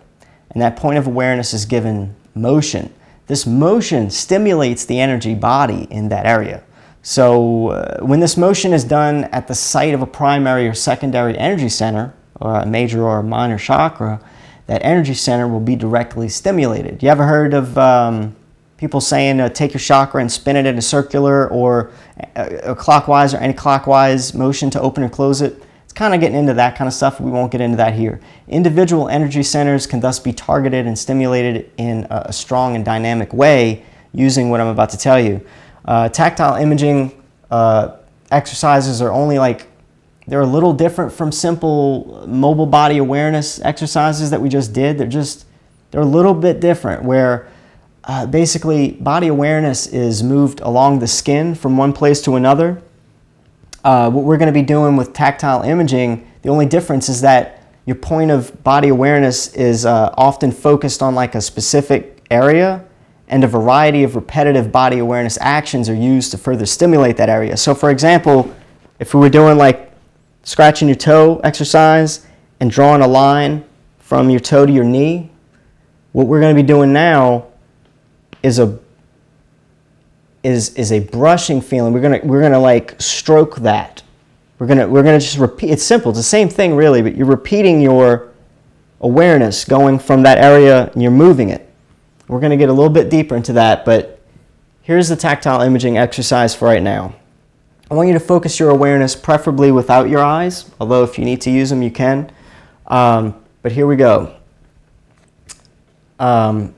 [SPEAKER 3] and that point of awareness is given motion, this motion stimulates the energy body in that area. So when this motion is done at the site of a primary or secondary energy center, or a major or a minor chakra, that energy center will be directly stimulated. You ever heard of people saying take your chakra and spin it in a circular or a clockwise or anti-clockwise motion to open or close it? It's kind of getting into that kind of stuff. We won't get into that here. Individual energy centers can thus be targeted and stimulated in a strong and dynamic way using what I'm about to tell you. Tactile imaging exercises are they're a little different from simple mobile body awareness exercises that we just did. They're a little bit different, where basically body awareness is moved along the skin from one place to another. What we're going to be doing with tactile imaging, the only difference is that your point of body awareness is often focused on like a specific area, and a variety of repetitive body awareness actions are used to further stimulate that area. So for example, if we were doing like scratching your toe exercise and drawing a line from your toe to your knee, what we're going to be doing now is a brushing feeling. We're gonna like stroke that. We're gonna just repeat. It's simple. It's the same thing really, but you're repeating your awareness going from that area and you're moving it. We're going to get a little bit deeper into that, but here's the tactile imaging exercise for right now. I want you to focus your awareness preferably without your eyes, although if you need to use them, you can. But here we go. I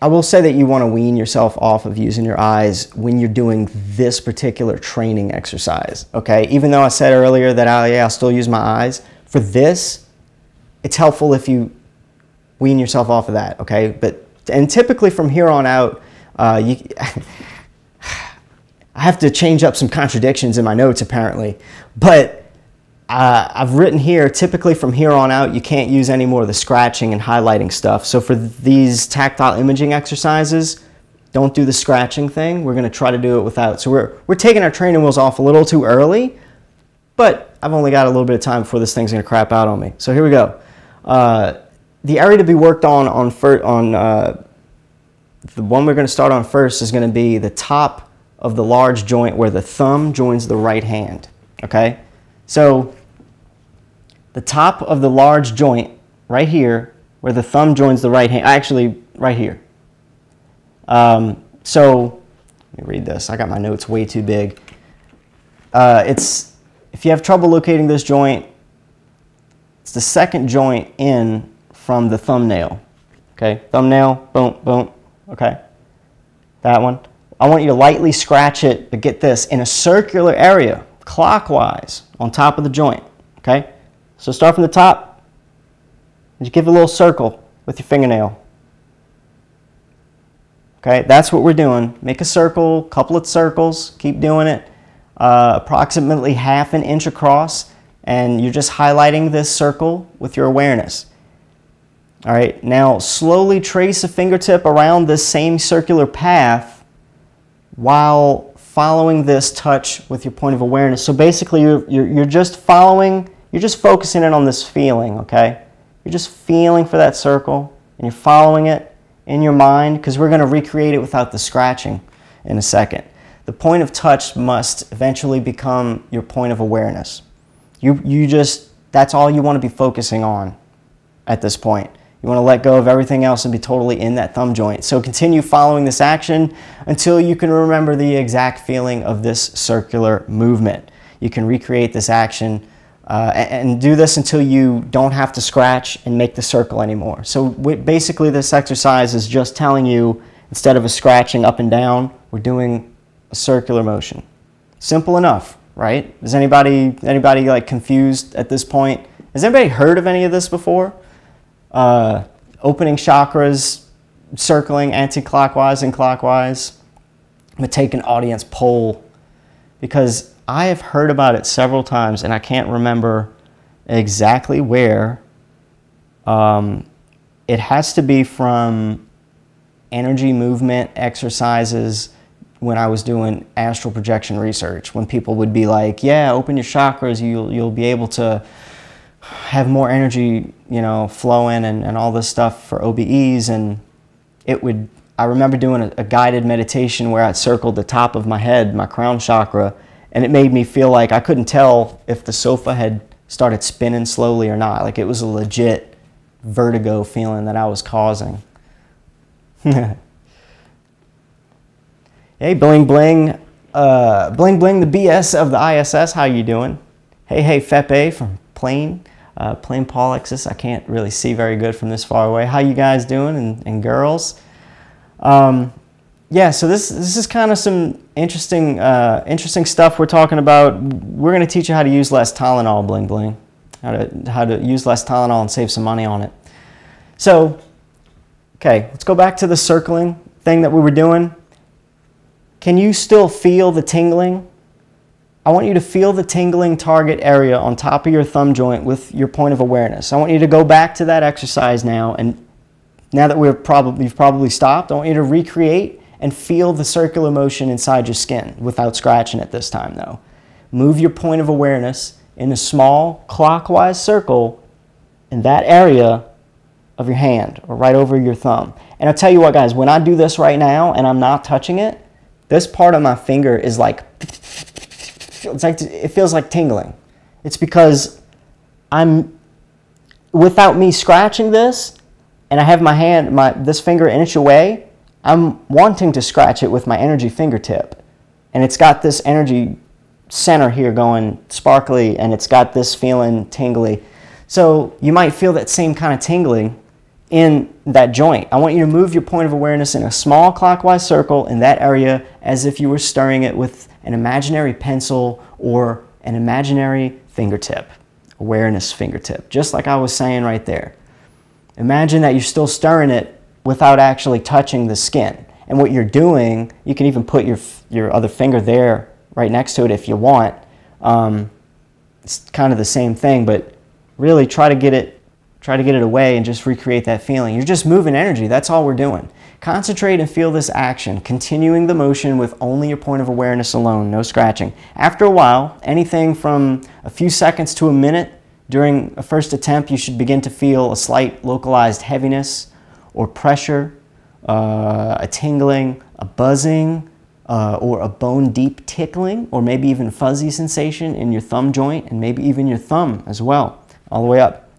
[SPEAKER 3] will say that you want to wean yourself off of using your eyes when you're doing this particular training exercise, okay? Even though I said earlier that I'll still use my eyes, for this, it's helpful if you wean yourself off of that, okay? And typically from here on out, I have to change up some contradictions in my notes apparently, but I've written here, typically from here on out, you can't use any more of the scratching and highlighting stuff. So for these tactile imaging exercises, don't do the scratching thing. We're gonna try to do it without. So we're taking our training wheels off a little too early, but I've only got a little bit of time before this thing's gonna crap out on me. So here we go. The area to be worked on the one we're going to start on first is going to be the top of the large joint where the thumb joins the right hand, okay? So the top of the large joint right here where the thumb joins the right hand, actually right here. So let me read this. I got my notes way too big. If you have trouble locating this joint, it's the second joint in from the thumbnail, okay? Thumbnail, boom, boom, okay? That one. I want you to lightly scratch it, but get this, in a circular area, clockwise, on top of the joint, okay? So start from the top, and just give it a little circle with your fingernail. Okay, that's what we're doing. Make a circle, couple of circles, keep doing it, approximately ½ an inch across, and you're just highlighting this circle with your awareness. All right, now slowly trace a fingertip around this same circular path while following this touch with your point of awareness. So basically you're just following, you're just focusing in on this feeling, okay? You're just feeling for that circle, and you're following it in your mind, because we're going to recreate it without the scratching in a second. The point of touch must eventually become your point of awareness. That's all you want to be focusing on at this point. You want to let go of everything else and be totally in that thumb joint. So continue following this action until you can remember the exact feeling of this circular movement. You can recreate this action and do this until you don't have to scratch and make the circle anymore. So basically this exercise is just telling you, instead of a scratching up and down, we're doing a circular motion. Simple enough, right? Is anybody like confused at this point? Has anybody heard of any of this before? Opening chakras, circling anti-clockwise and clockwise. I'm going to take an audience poll, because I have heard about it several times and I can't remember exactly where. It has to be from energy movement exercises when I was doing astral projection research, when people would be like, yeah, open your chakras, you'll be able to have more energy, you know, flowing and all this stuff for OBEs. And I remember doing a guided meditation where I circled the top of my head, my crown chakra, and it made me feel like I couldn't tell if the sofa had started spinning slowly or not. Like, it was a legit vertigo feeling that I was causing. Hey, bling bling, bling bling, the BS of the ISS, how you doing? Hey, Fepe from Plain Polexis. I can't really see very good from this far away. How you guys doing, and girls? Yeah, so this is kind of some interesting stuff we're talking about. We're going to teach you how to use less Tylenol, bling bling, how to use less Tylenol and save some money on it. So, okay, let's go back to the circling thing that we were doing. Can you still feel the tingling? I want you to feel the tingling target area on top of your thumb joint with your point of awareness. I want you to go back to that exercise now, and now that you've probably stopped, I want you to recreate and feel the circular motion inside your skin without scratching it this time though. Move your point of awareness in a small clockwise circle in that area of your hand, or right over your thumb. And I'll tell you what, guys, when I do this right now and I'm not touching it, this part of my finger is like, it feels like tingling. It's because without me scratching this, and I have my hand, this finger an inch away, I'm wanting to scratch it with my energy fingertip. And it's got this energy center here going sparkly, and it's got this feeling tingly. So you might feel that same kind of tingling in that joint. I want you to move your point of awareness in a small clockwise circle in that area, as if you were stirring it with an imaginary pencil or an imaginary fingertip, awareness fingertip, just like I was saying right there. Imagine that you're still stirring it without actually touching the skin. And what you're doing, you can even put your other finger there right next to it if you want. It's kind of the same thing, but really try to get it away and just recreate that feeling. You're just moving energy. That's all we're doing. Concentrate and feel this action, continuing the motion with only your point of awareness alone, no scratching. After a while, anything from a few seconds to a minute during a first attempt, you should begin to feel a slight localized heaviness or pressure, a tingling, a buzzing, or a bone-deep tickling, or maybe even fuzzy sensation in your thumb joint, and maybe even your thumb as well, all the way up.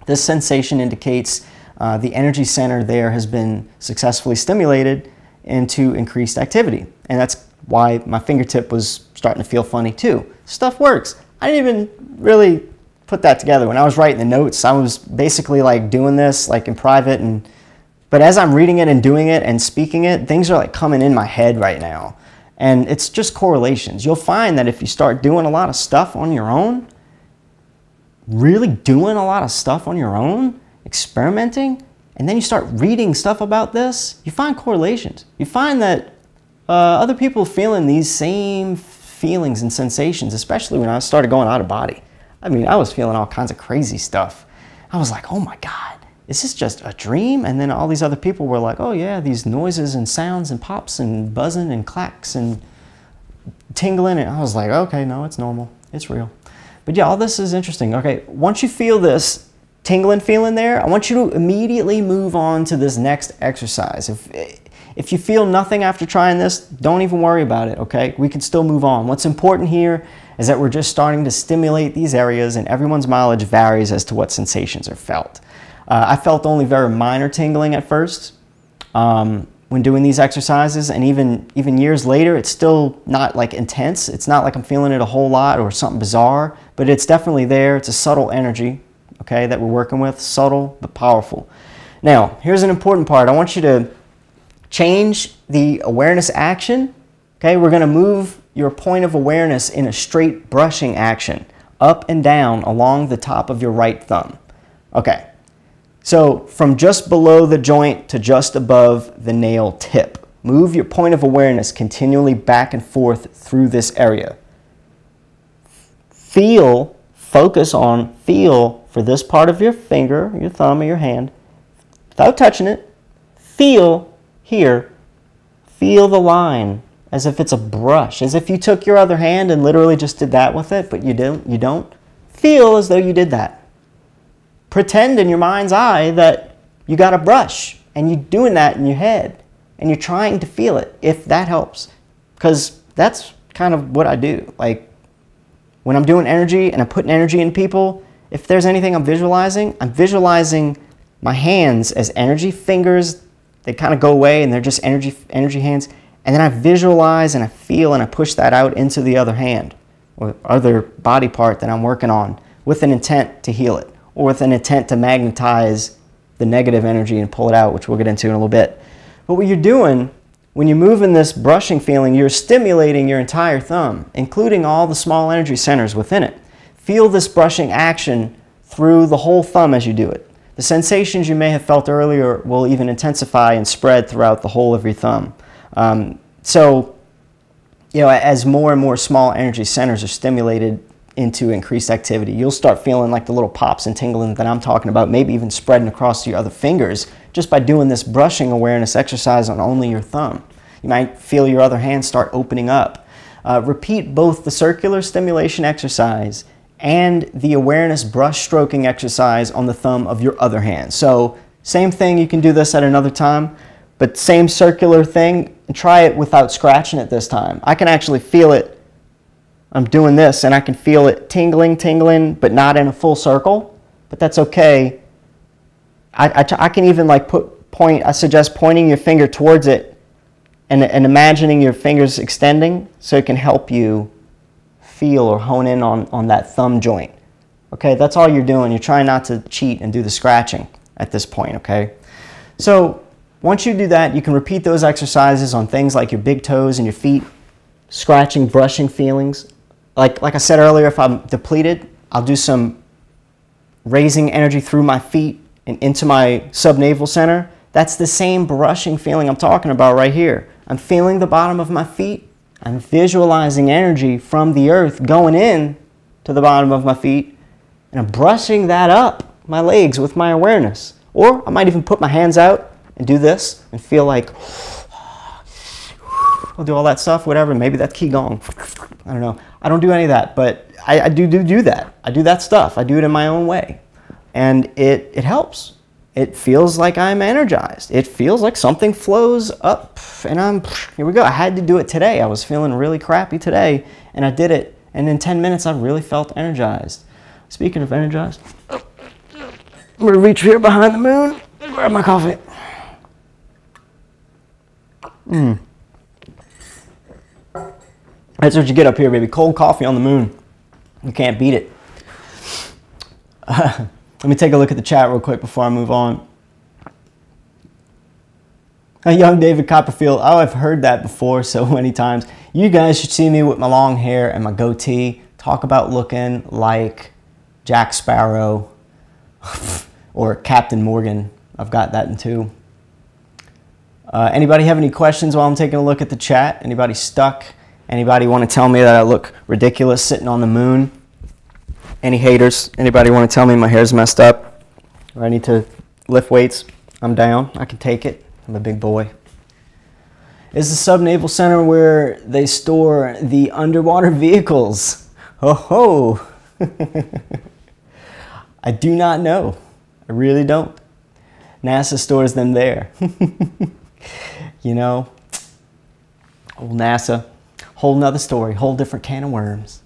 [SPEAKER 3] This sensation indicates the energy center there has been successfully stimulated into increased activity. And that's why my fingertip was starting to feel funny too. Stuff works. I didn't even really put that together. When I was writing the notes, I was basically like doing this like in private, but as I'm reading it and doing it and speaking it, things are like coming in my head right now. And it's just correlations. You'll find that if you start doing a lot of stuff on your own, really doing a lot of stuff on your own, experimenting, and then you start reading stuff about this, you find correlations. You find that other people feeling these same feelings and sensations, especially when I started going out of body. I mean, I was feeling all kinds of crazy stuff. I was like, oh my God, is this just a dream? And then all these other people were like, oh yeah, these noises and sounds and pops and buzzing and clacks and tingling. And I was like, okay, no, it's normal. It's real. But yeah, all this is interesting. Okay, once you feel this tingling feeling there, I want you to immediately move on to this next exercise. If you feel nothing after trying this, don't even worry about it, okay? We can still move on. What's important here is that we're just starting to stimulate these areas, and everyone's mileage varies as to what sensations are felt. I felt only very minor tingling at first when doing these exercises, and even years later, it's still not like intense. It's not like I'm feeling it a whole lot or something bizarre, but it's definitely there. It's a subtle energy, okay, that we're working with, subtle but powerful. Now, here's an important part. I want you to change the awareness action. Okay, we're going to move your point of awareness in a straight brushing action, up and down along the top of your right thumb. Okay, so from just below the joint to just above the nail tip. Move your point of awareness continually back and forth through this area. Feel, focus on, feel for this part of your finger, your thumb or your hand, without touching it. Feel here, feel the line as if it's a brush, as if you took your other hand and literally just did that with it, but you don't. Feel as though you did that. Pretend in your mind's eye that you got a brush and you're doing that in your head and you're trying to feel it, if that helps. Because that's kind of what I do. Like when I'm doing energy and I'm putting energy in people, if there's anything I'm visualizing my hands as energy fingers. They kind of go away and they're just energy hands. And then I visualize and I feel and I push that out into the other hand or other body part that I'm working on with an intent to heal it or with an intent to magnetize the negative energy and pull it out, which we'll get into in a little bit. But what you're doing when you're moving this brushing feeling, you're stimulating your entire thumb, including all the small energy centers within it. Feel this brushing action through the whole thumb as you do it. The sensations you may have felt earlier will even intensify and spread throughout the whole of your thumb. So, you know, as more and more small energy centers are stimulated into increased activity, you'll start feeling like the little pops and tingling that I'm talking about, maybe even spreading across to your other fingers just by doing this brushing awareness exercise on only your thumb. You might feel your other hand start opening up. Repeat both the circular stimulation exercise and the awareness brush stroking exercise on the thumb of your other hand. So same thing, you can do this at another time, but same circular thing, and try it without scratching it this time. I can actually feel it. I'm doing this and I can feel it tingling, but not in a full circle, but that's okay. I can even like I suggest pointing your finger towards it and imagining your fingers extending so it can help you feel or hone in on that thumb joint. Okay, that's all you're doing. You're trying not to cheat and do the scratching at this point, okay? So once you do that, you can repeat those exercises on things like your big toes and your feet, scratching, brushing feelings. Like I said earlier, if I'm depleted, I'll do some raising energy through my feet and into my subnavel center. That's the same brushing feeling I'm talking about right here. I'm feeling the bottom of my feet. I'm visualizing energy from the earth going in to the bottom of my feet, and I'm brushing that up my legs with my awareness. Or I might even put my hands out and do this and feel like, I'll do all that stuff, whatever, maybe that's Qigong. I don't know. I don't do any of that, but I do that. I do that stuff. I do it in my own way. And it helps. It feels like I'm energized. It feels like something flows up and here we go. I had to do it today. I was feeling really crappy today and I did it. And in 10 minutes, I really felt energized. Speaking of energized, I'm gonna reach here behind the moon and grab my coffee. That's what you get up here, baby. Cold coffee on the moon. You can't beat it. Let me take a look at the chat real quick before I move on. A young David Copperfield. Oh, I've heard that before so many times. You guys should see me with my long hair and my goatee. Talk about looking like Jack Sparrow or Captain Morgan. I've got that in too. Anybody have any questions while I'm taking a look at the chat? Anybody stuck? Anybody want to tell me that I look ridiculous sitting on the moon? Any haters? Anybody want to tell me my hair's messed up? Or I need to lift weights? I'm down. I can take it. I'm a big boy. Is the subnavel center where they store the underwater vehicles? Ho ho! I do not know. I really don't. NASA stores them there. You know, old NASA, whole nother story, whole different can of worms.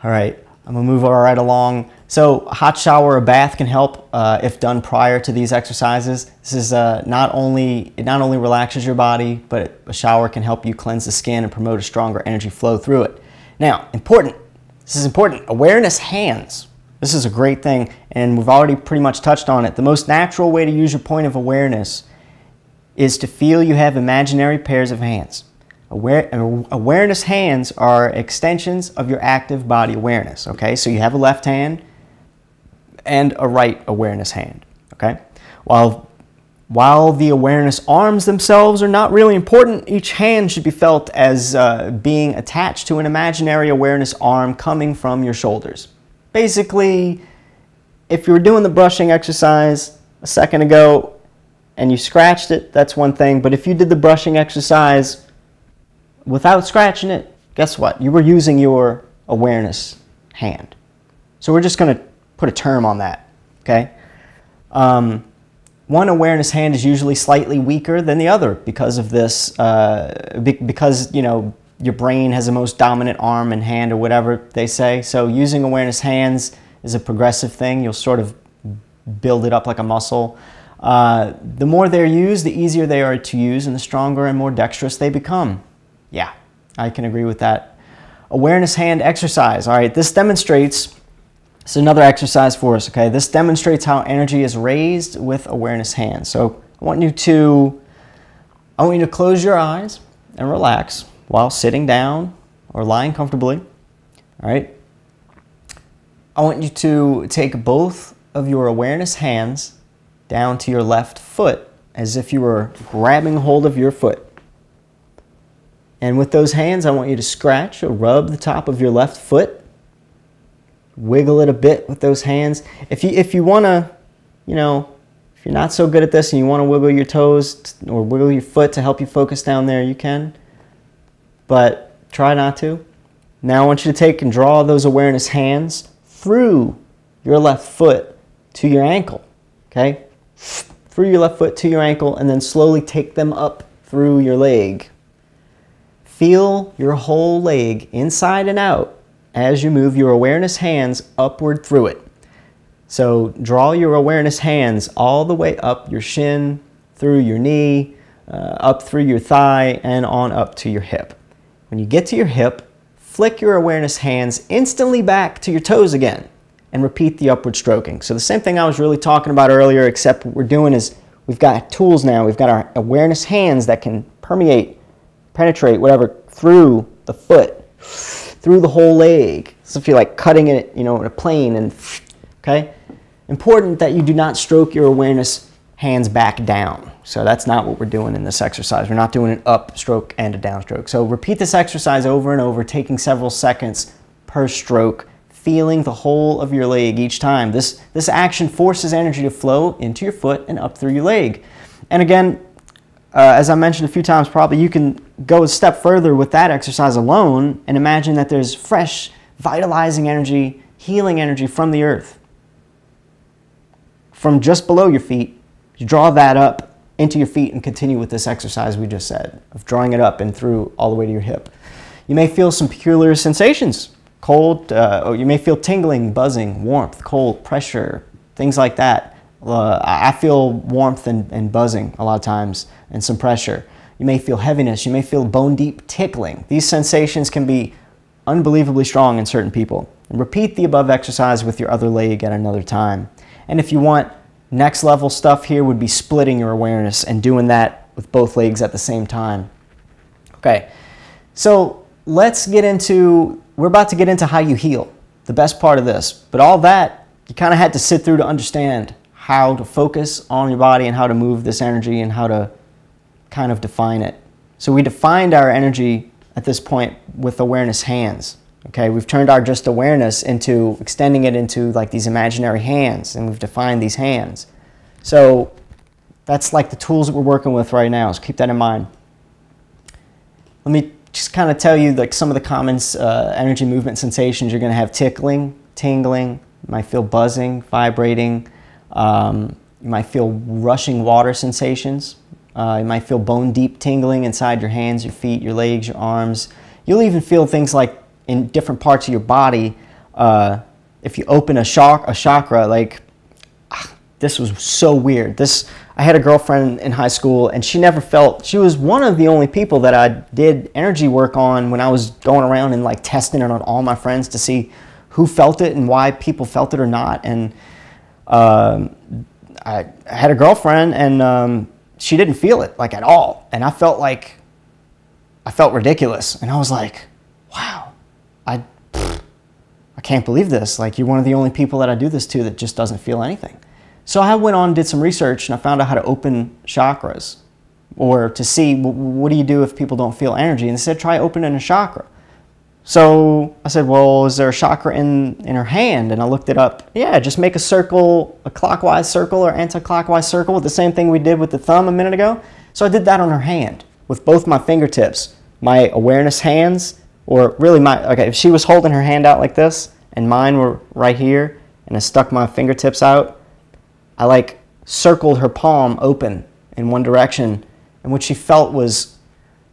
[SPEAKER 3] All right, I'm gonna move right along. So a hot shower or bath can help if done prior to these exercises. This is it not only relaxes your body, but a shower can help you cleanse the skin and promote a stronger energy flow through it. Now, this is important, awareness hands. This is a great thing, and we've already pretty much touched on it. The most natural way to use your point of awareness is to feel you have imaginary pairs of hands. Awareness hands are extensions of your active body awareness, okay? So you have a left hand and a right awareness hand, okay? While the awareness arms themselves are not really important, each hand should be felt as being attached to an imaginary awareness arm coming from your shoulders. Basically, if you were doing the brushing exercise a second ago and you scratched it, that's one thing. But if you did the brushing exercise without scratching it, guess what? You were using your awareness hand. So we're just going to put a term on that, okay? One awareness hand is usually slightly weaker than the other because of this, because, you know, your brain has the most dominant arm and hand or whatever they say. So using awareness hands is a progressive thing. You'll sort of build it up like a muscle. The more they're used, the easier they are to use and the stronger and more dexterous they become. Yeah, I can agree with that. Awareness hand exercise. All right, this demonstrates, it's another exercise for us, okay? This demonstrates how energy is raised with awareness hands. So I want you to close your eyes and relax while sitting down or lying comfortably, all right? I want you to take both of your awareness hands down to your left foot as if you were grabbing hold of your foot. And with those hands, I want you to scratch or rub the top of your left foot. Wiggle it a bit with those hands. If you want to, you know, if you're not so good at this and you want to wiggle your toes or wiggle your foot to help you focus down there, you can. But try not to. Now I want you to take and draw those awareness hands through your left foot to your ankle, okay? Through your left foot to your ankle, and then slowly take them up through your leg. Feel your whole leg inside and out as you move your awareness hands upward through it. So draw your awareness hands all the way up your shin, through your knee, up through your thigh, and on up to your hip. When you get to your hip, flick your awareness hands instantly back to your toes again and repeat the upward stroking. So the same thing I was really talking about earlier, except what we're doing is we've got tools now. We've got our awareness hands that can penetrate, whatever, through the foot, through the whole leg. So if you're like cutting it, you know, in a plane, and okay? Important that you do not stroke your awareness hands back down. So that's not what we're doing in this exercise. We're not doing an up stroke and a down stroke. So repeat this exercise over and over, taking several seconds per stroke, feeling the whole of your leg each time. This action forces energy to flow into your foot and up through your leg. And again, as I mentioned a few times, probably you can go a step further with that exercise alone and imagine that there's fresh, vitalizing energy, healing energy from the earth. From just below your feet, you draw that up into your feet and continue with this exercise we just said, of drawing it up and through all the way to your hip. You may feel some peculiar sensations, cold, or you may feel tingling, buzzing, warmth, cold, pressure, things like that. I feel warmth and buzzing a lot of times, and some pressure. You may feel heaviness, you may feel bone-deep tickling. These sensations can be unbelievably strong in certain people. And repeat the above exercise with your other leg at another time. And if you want next level stuff, here would be splitting your awareness and doing that with both legs at the same time. Okay, so let's get into, we're about to get into how you heal, the best part of this. But all that, you kind of had to sit through to understand how to focus on your body and how to move this energy and how to kind of define it. So we defined our energy at this point with awareness hands. Okay, we've turned our just awareness into extending it into like these imaginary hands, and we've defined these hands. So that's like the tools that we're working with right now, so keep that in mind. Let me just kind of tell you like some of the common energy movement sensations. You're going to have tickling, tingling, You might feel buzzing, vibrating. You might feel rushing water sensations. You might feel bone deep tingling inside your hands, your feet, your legs, your arms. You'll even feel things like in different parts of your body. If you open a chakra, like this was so weird. I had a girlfriend in high school, and she never felt. She was one of the only people that I did energy work on when I was going around and like testing it on all my friends to see who felt it and why people felt it or not. And I had a girlfriend, and she didn't feel it like at all, and I felt ridiculous, and I was like, wow, I can't believe this. Like, you're one of the only people that I do this to that just doesn't feel anything. So I went on and did some research, and I found out how to open chakras, or to see what do you do if people don't feel energy, and they said try opening a chakra. So I said, well, is there a chakra in her hand? And I looked it up. Yeah, just make a circle, a clockwise circle or anti-clockwise circle with the same thing we did with the thumb a minute ago. So I did that on her hand with both my fingertips, my awareness hands, or really if she was holding her hand out like this and mine were right here, and I stuck my fingertips out, I like circled her palm open in one direction, and what she felt was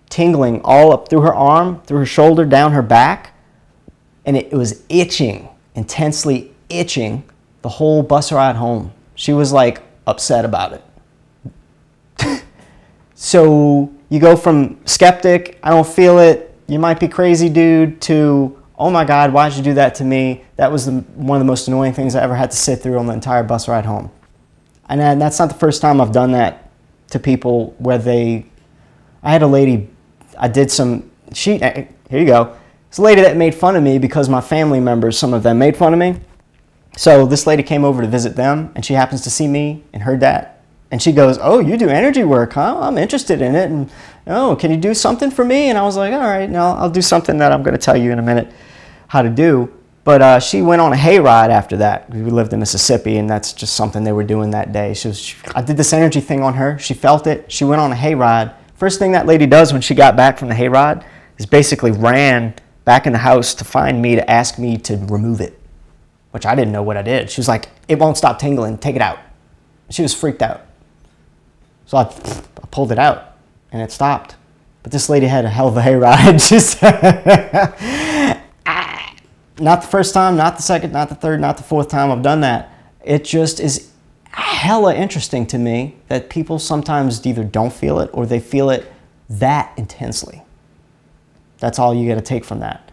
[SPEAKER 3] tingling all up through her arm, through her shoulder, down her back, and it was itching, intensely itching, the whole bus ride home. She was like upset about it. So you go from skeptic, I don't feel it, you might be crazy dude, to oh my God, why'd you do that to me? That was one of the most annoying things I ever had to sit through on the entire bus ride home. And that's not the first time I've done that to people where I had a lady, here you go. It's a lady that made fun of me because my family members, some of them made fun of me. So this lady came over to visit them, and she happens to see me and heard that. And she goes, oh, you do energy work, huh? I'm interested in it. And oh, can you do something for me? And I was like, all right, no, I'll do something that I'm going to tell you in a minute how to do. But she went on a hayride after that. We lived in Mississippi, and that's just something they were doing that day. I did this energy thing on her. She felt it. She went on a hayride. First thing that lady does when she got back from the hayride is basically ran back in the house to find me to ask me to remove it, which I didn't know what I did. She was like, it won't stop tingling. Take it out. She was freaked out. So I pulled it out, and it stopped. But this lady had a hell of a hayride. Not the first time, not the second, not the third, not the fourth time I've done that. It just is hella interesting to me that people sometimes either don't feel it or they feel it that intensely. That's all you got to take from that.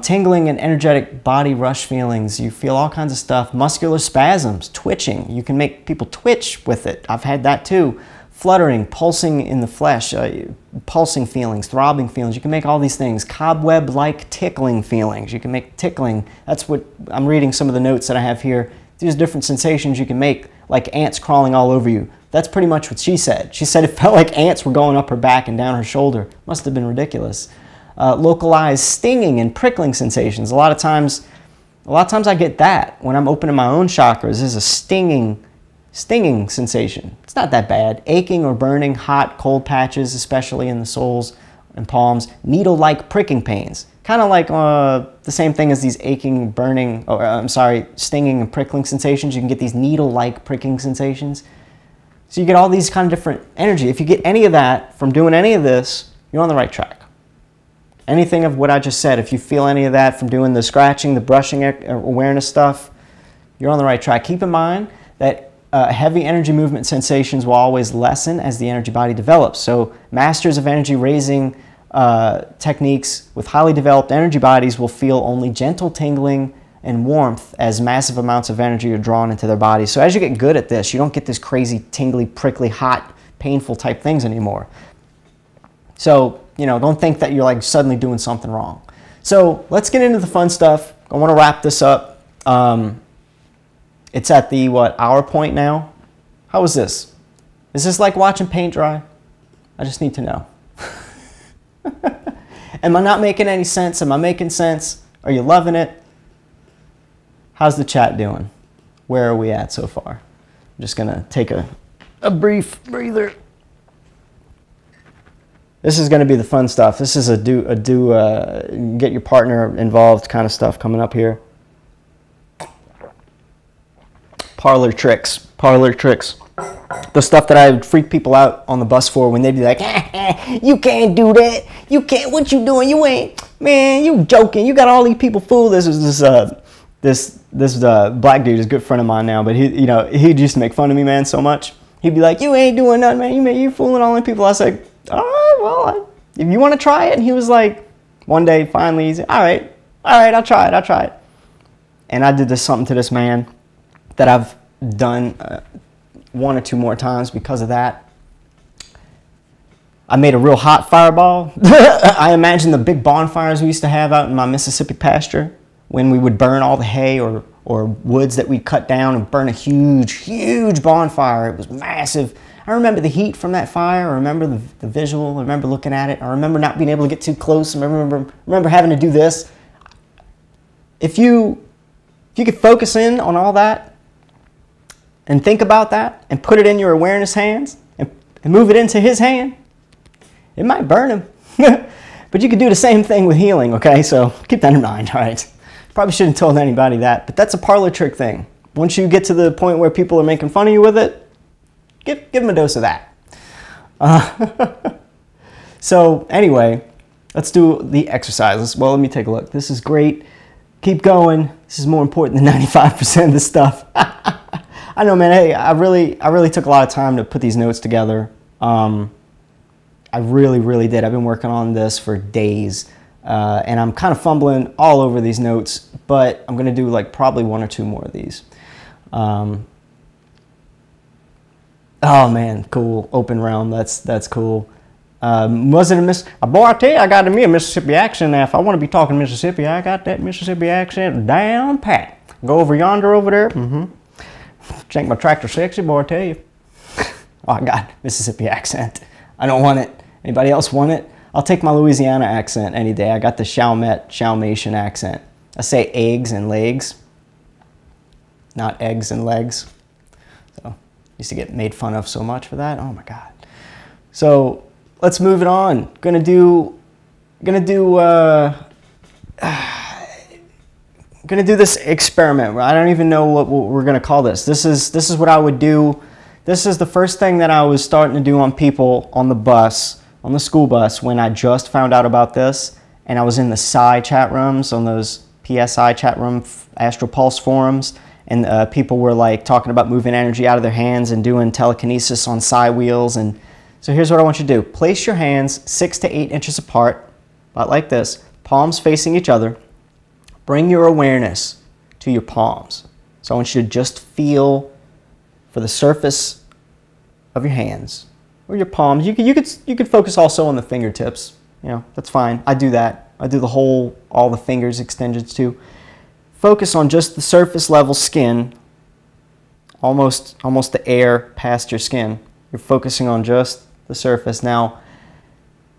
[SPEAKER 3] Tingling and energetic body rush feelings. You feel all kinds of stuff. Muscular spasms, twitching. You can make people twitch with it. I've had that too. Fluttering, pulsing in the flesh, pulsing feelings, throbbing feelings. You can make all these things. Cobweb-like tickling feelings. You can make tickling. That's what I'm reading some of the notes that I have here. These different sensations you can make, like ants crawling all over you. That's pretty much what she said. She said it felt like ants were going up her back and down her shoulder. Must have been ridiculous. Localized stinging and prickling sensations. A lot of times I get that when I'm opening my own chakras. There's a stinging sensation. It's not that bad. Aching or burning, hot, cold patches, especially in the soles and palms. Needle-like pricking pains. Kind of like the same thing as these aching, burning, stinging and prickling sensations. You can get these needle-like pricking sensations. So you get all these kind of different energy. If you get any of that from doing any of this, you're on the right track. Anything of what I just said, if you feel any of that from doing the scratching, the brushing awareness stuff, you're on the right track. Keep in mind that heavy energy movement sensations will always lessen as the energy body develops. So masters of energy raising techniques with highly developed energy bodies will feel only gentle tingling and warmth as massive amounts of energy are drawn into their bodies. So as you get good at this, you don't get this crazy, tingly, prickly, hot, painful type things anymore. So, don't think that you're like suddenly doing something wrong. So let's get into the fun stuff. I want to wrap this up. It's at the, hour point now? How is this? Is this like watching paint dry? I just need to know. Am I not making any sense? Am I making sense? Are you loving it? How's the chat doing? Where are we at so far? I'm just going to take a brief breather. This is going to be the fun stuff. This is get your partner involved kind of stuff coming up here. Parlor tricks. Parlor tricks. The stuff that I would freak people out on the bus for when they'd be like, you can't do that. You can't. What you doing? You ain't. Man, you joking. You got all these people fooled. This black dude is a good friend of mine now, but he used to make fun of me, man, so much. He'd be like, you ain't doing nothing, man. You fooling all the people. I was like, all right, well, if you want to try it. And he was like, one day, finally, he's like, all right, I'll try it. And I did something to this man that I've done one or two more times because of that. I made a real hot fireball. I imagine the big bonfires we used to have out in my Mississippi pasture when we would burn all the hay or woods that we cut down and burn a huge bonfire. It was massive. I remember the heat from that fire. I remember the visual. I remember looking at it. I remember not being able to get too close. I remember having to do this. If you could focus in on all that and think about that and put it in your awareness hands and move it into his hand, it might burn him. But you could do the same thing with healing, okay? So keep that in mind, all right? Probably shouldn't have told anybody that, but that's a parlor trick thing. Once you get to the point where people are making fun of you with it, give them a dose of that. So anyway, let's do the exercises. Well, let me take a look. This is great. Keep going. This is more important than 95% of the stuff. I know, man. Hey, I really took a lot of time to put these notes together. I really did. I've been working on this for days, and I'm kind of fumbling all over these notes, but I'm going to do like probably one or two more of these. Oh man, cool. Open realm. That's cool. Was it boy, I tell you, I got me a Mississippi accent now. If I want to be talking Mississippi, I got that Mississippi accent down pat. Go over yonder over there. Think my tractor sexy, boy, I tell you. Oh, I got Mississippi accent. I don't want it. Anybody else want it? I'll take my Louisiana accent any day. I got the Chalmatian accent. I say eggs and legs, not eggs and legs. So, used to get made fun of so much for that. Oh my God. So, let's move it on. Gonna do this experiment. I don't even know what we're gonna call this. This is what I would do. This is the first thing that I was starting to do on people on the bus, on the school bus, when I just found out about this, and I was in the Psi chat rooms, on those PSI chat room, Astral Pulse forums, and people were like talking about moving energy out of their hands and doing telekinesis on Psi wheels. And so here's what I want you to do. Place your hands 6 to 8 inches apart, about like this, palms facing each other. Bring your awareness to your palms. So I want you to just feel for the surface of your hands or your palms. You could focus also on the fingertips. You know, that's fine. I do that. I do all the fingers extensions too. Focus on just the surface level skin, almost the air past your skin. You're focusing on just the surface. Now,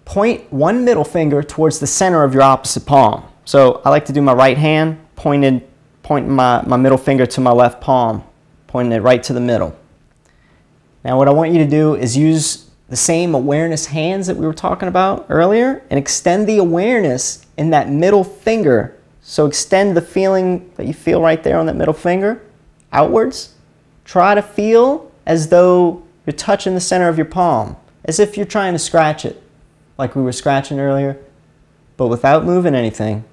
[SPEAKER 3] point one middle finger towards the center of your opposite palm. So I like to do my right hand, pointing my middle finger to my left palm, pointing it right to the middle. Now what I want you to do is use the same awareness hands that we were talking about earlier and extend the awareness in that middle finger. So extend the feeling that you feel right there on that middle finger outwards. Try to feel as though you're touching the center of your palm, as if you're trying to scratch it, like we were scratching earlier, but without moving anything,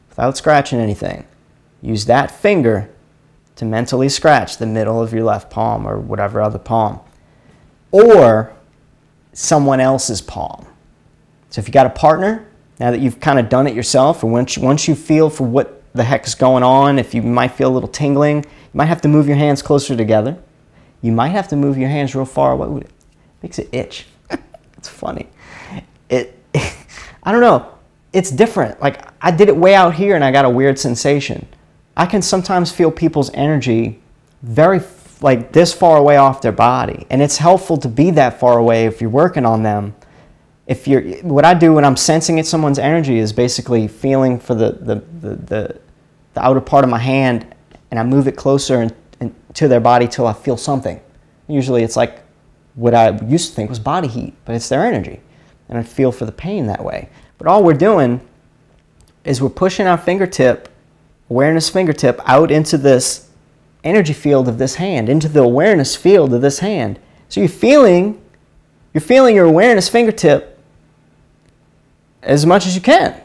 [SPEAKER 3] without scratching anything. Use that finger to mentally scratch the middle of your left palm or whatever other palm, or someone else's palm. So if you got a partner, now that you've kind of done it yourself, or once you feel for what the heck is going on, if you might feel a little tingling, you might have to move your hands closer together. You might have to move your hands real far away. It makes it itch. It's funny. I don't know. It's different. Like, I did it way out here and I got a weird sensation. I can sometimes feel people's energy very, like, this far away off their body. And it's helpful to be that far away if you're working on them. What I do when I'm sensing it, someone's energy, is basically feeling for the outer part of my hand, and I move it closer and to their body till I feel something. Usually it's like what I used to think was body heat, but it's their energy. And I feel for the pain that way. But all we're doing is we're pushing our fingertip, awareness fingertip, out into this energy field of this hand, into the awareness field of this hand. So you're feeling your awareness fingertip as much as you can.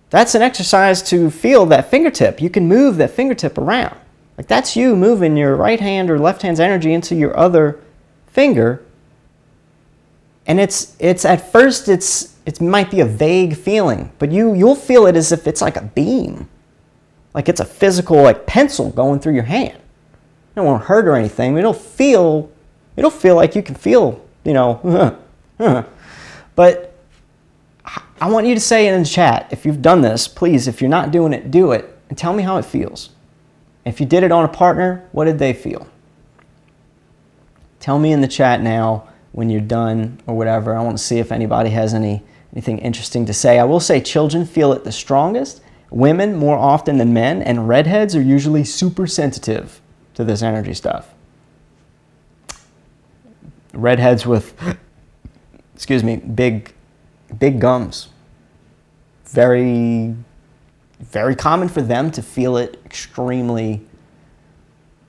[SPEAKER 3] That's an exercise to feel that fingertip. You can move that fingertip around. Like that's you moving your right hand or left hand's energy into your other finger. And it's at first it might be a vague feeling, but you'll feel it as if it's like a beam. Like it's a physical like pencil going through your hand. It won't hurt or anything. It'll feel like you can feel, But I want you to say in the chat, if you've done this, please, if you're not doing it, do it, and tell me how it feels. If you did it on a partner, what did they feel? Tell me in the chat now when you're done or whatever. I want to see if anybody has anything interesting to say. I will say children feel it the strongest, women more often than men, and redheads are usually super sensitive to this energy stuff. Redheads with, big gums. Very, very common for them to feel it extremely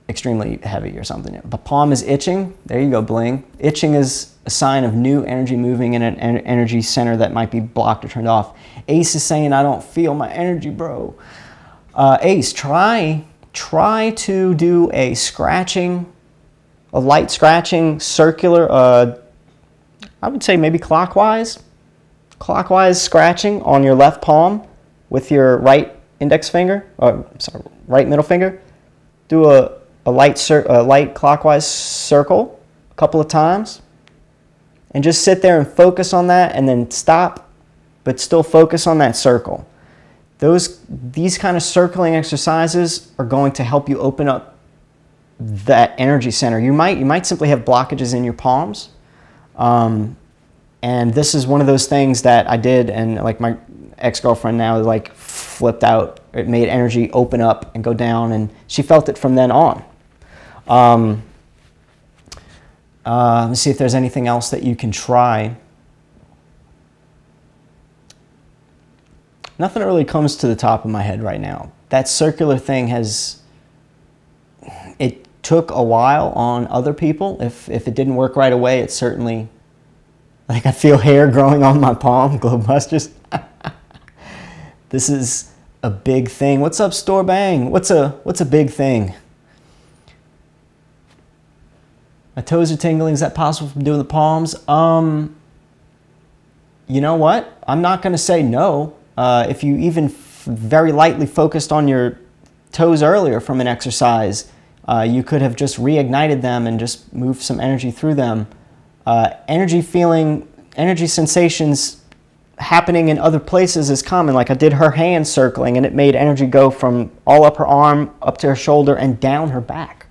[SPEAKER 3] heavy or something. The palm is itching. There you go, Bling. Itching is a sign of new energy moving in an energy center that might be blocked or turned off. Ace is saying, I don't feel my energy, bro. Ace, try to do a light scratching, circular, I would say maybe clockwise scratching on your left palm with your right index finger, right middle finger. Do a light clockwise circle a couple of times and just sit there and focus on that and then stop, but still focus on that circle. These kind of circling exercises are going to help you open up that energy center. You might simply have blockages in your palms. And this is one of those things that I did, and like my ex-girlfriend now like flipped out. It made energy open up and go down, and she felt it from then on. Let's see if there's anything else that you can try. Nothing really comes to the top of my head right now. That circular thing it took a while on other people. If it didn't work right away, it certainly, like I feel hair growing on my palm, Glowbusters. This is a big thing. What's up, Store Bang? What's a big thing? My toes are tingling. Is that possible from doing the palms? You know what? I'm not going to say no. If you even very lightly focused on your toes earlier from an exercise, you could have just reignited them and just moved some energy through them. Energy sensations happening in other places is common. Like I did her hand circling and it made energy go from all up her arm, up to her shoulder, and down her back.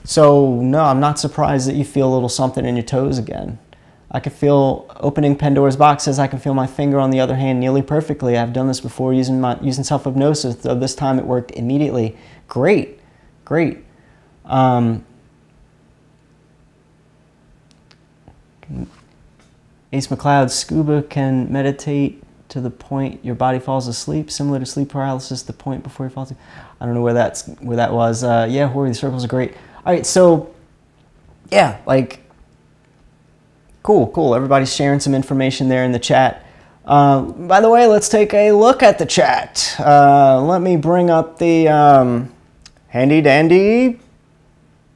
[SPEAKER 3] So no, I'm not surprised that you feel a little something in your toes again. I can feel, opening Pandora's box says I can feel my finger on the other hand nearly perfectly. I've done this before using self-hypnosis, though this time it worked immediately. Great, great. Ace McLeod, scuba can meditate to the point your body falls asleep, similar to sleep paralysis, the point before you fall asleep. I don't know where that was. Yeah, Horry, the circles are great. All right, so yeah, like cool. Everybody's sharing some information there in the chat. By the way, let's take a look at the chat. Let me bring up the handy dandy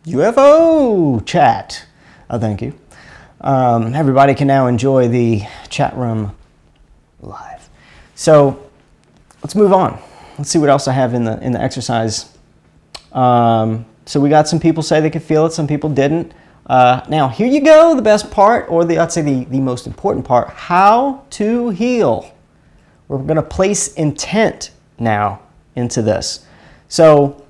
[SPEAKER 3] UFO chat. Oh, thank you. Everybody can now enjoy the chat room live. So let's move on. Let's see what else I have in the exercise. So we got some people say they could feel it, some people didn't. Now here you go, the best part, or I'd say the most important part, how to heal. We're going to place intent now into this. So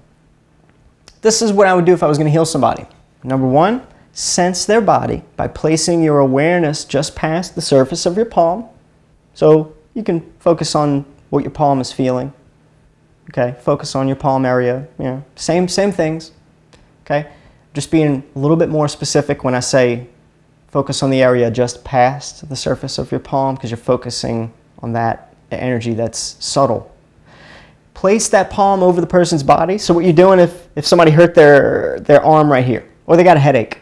[SPEAKER 3] this is what I would do if I was going to heal somebody. Number one, sense their body by placing your awareness just past the surface of your palm. So you can focus on what your palm is feeling. Okay, focus on your palm area. You know, same things. Okay, just being a little bit more specific when I say focus on the area just past the surface of your palm, because you're focusing on that energy that's subtle. place that palm over the person's body. So what you're doing if somebody hurt their arm right here, or they got a headache,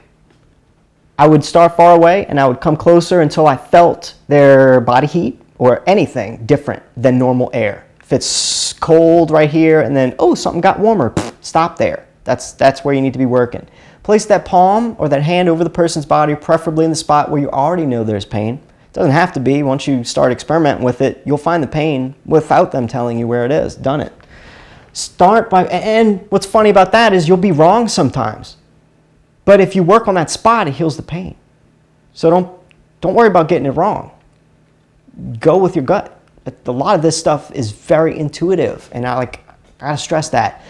[SPEAKER 3] I would start far away and I would come closer until I felt their body heat or anything different than normal air. If it's cold right here and then, oh, something got warmer, stop there. That's where you need to be working. Place that palm or that hand over the person's body, preferably in the spot where you already know there's pain. It doesn't have to be. Once you start experimenting with it, you'll find the pain without them telling you where it is. Done it. Start by, and what's funny about that is you'll be wrong sometimes. But if you work on that spot, it heals the pain. So don't worry about getting it wrong. Go with your gut. A lot of this stuff is very intuitive, and I gotta stress that.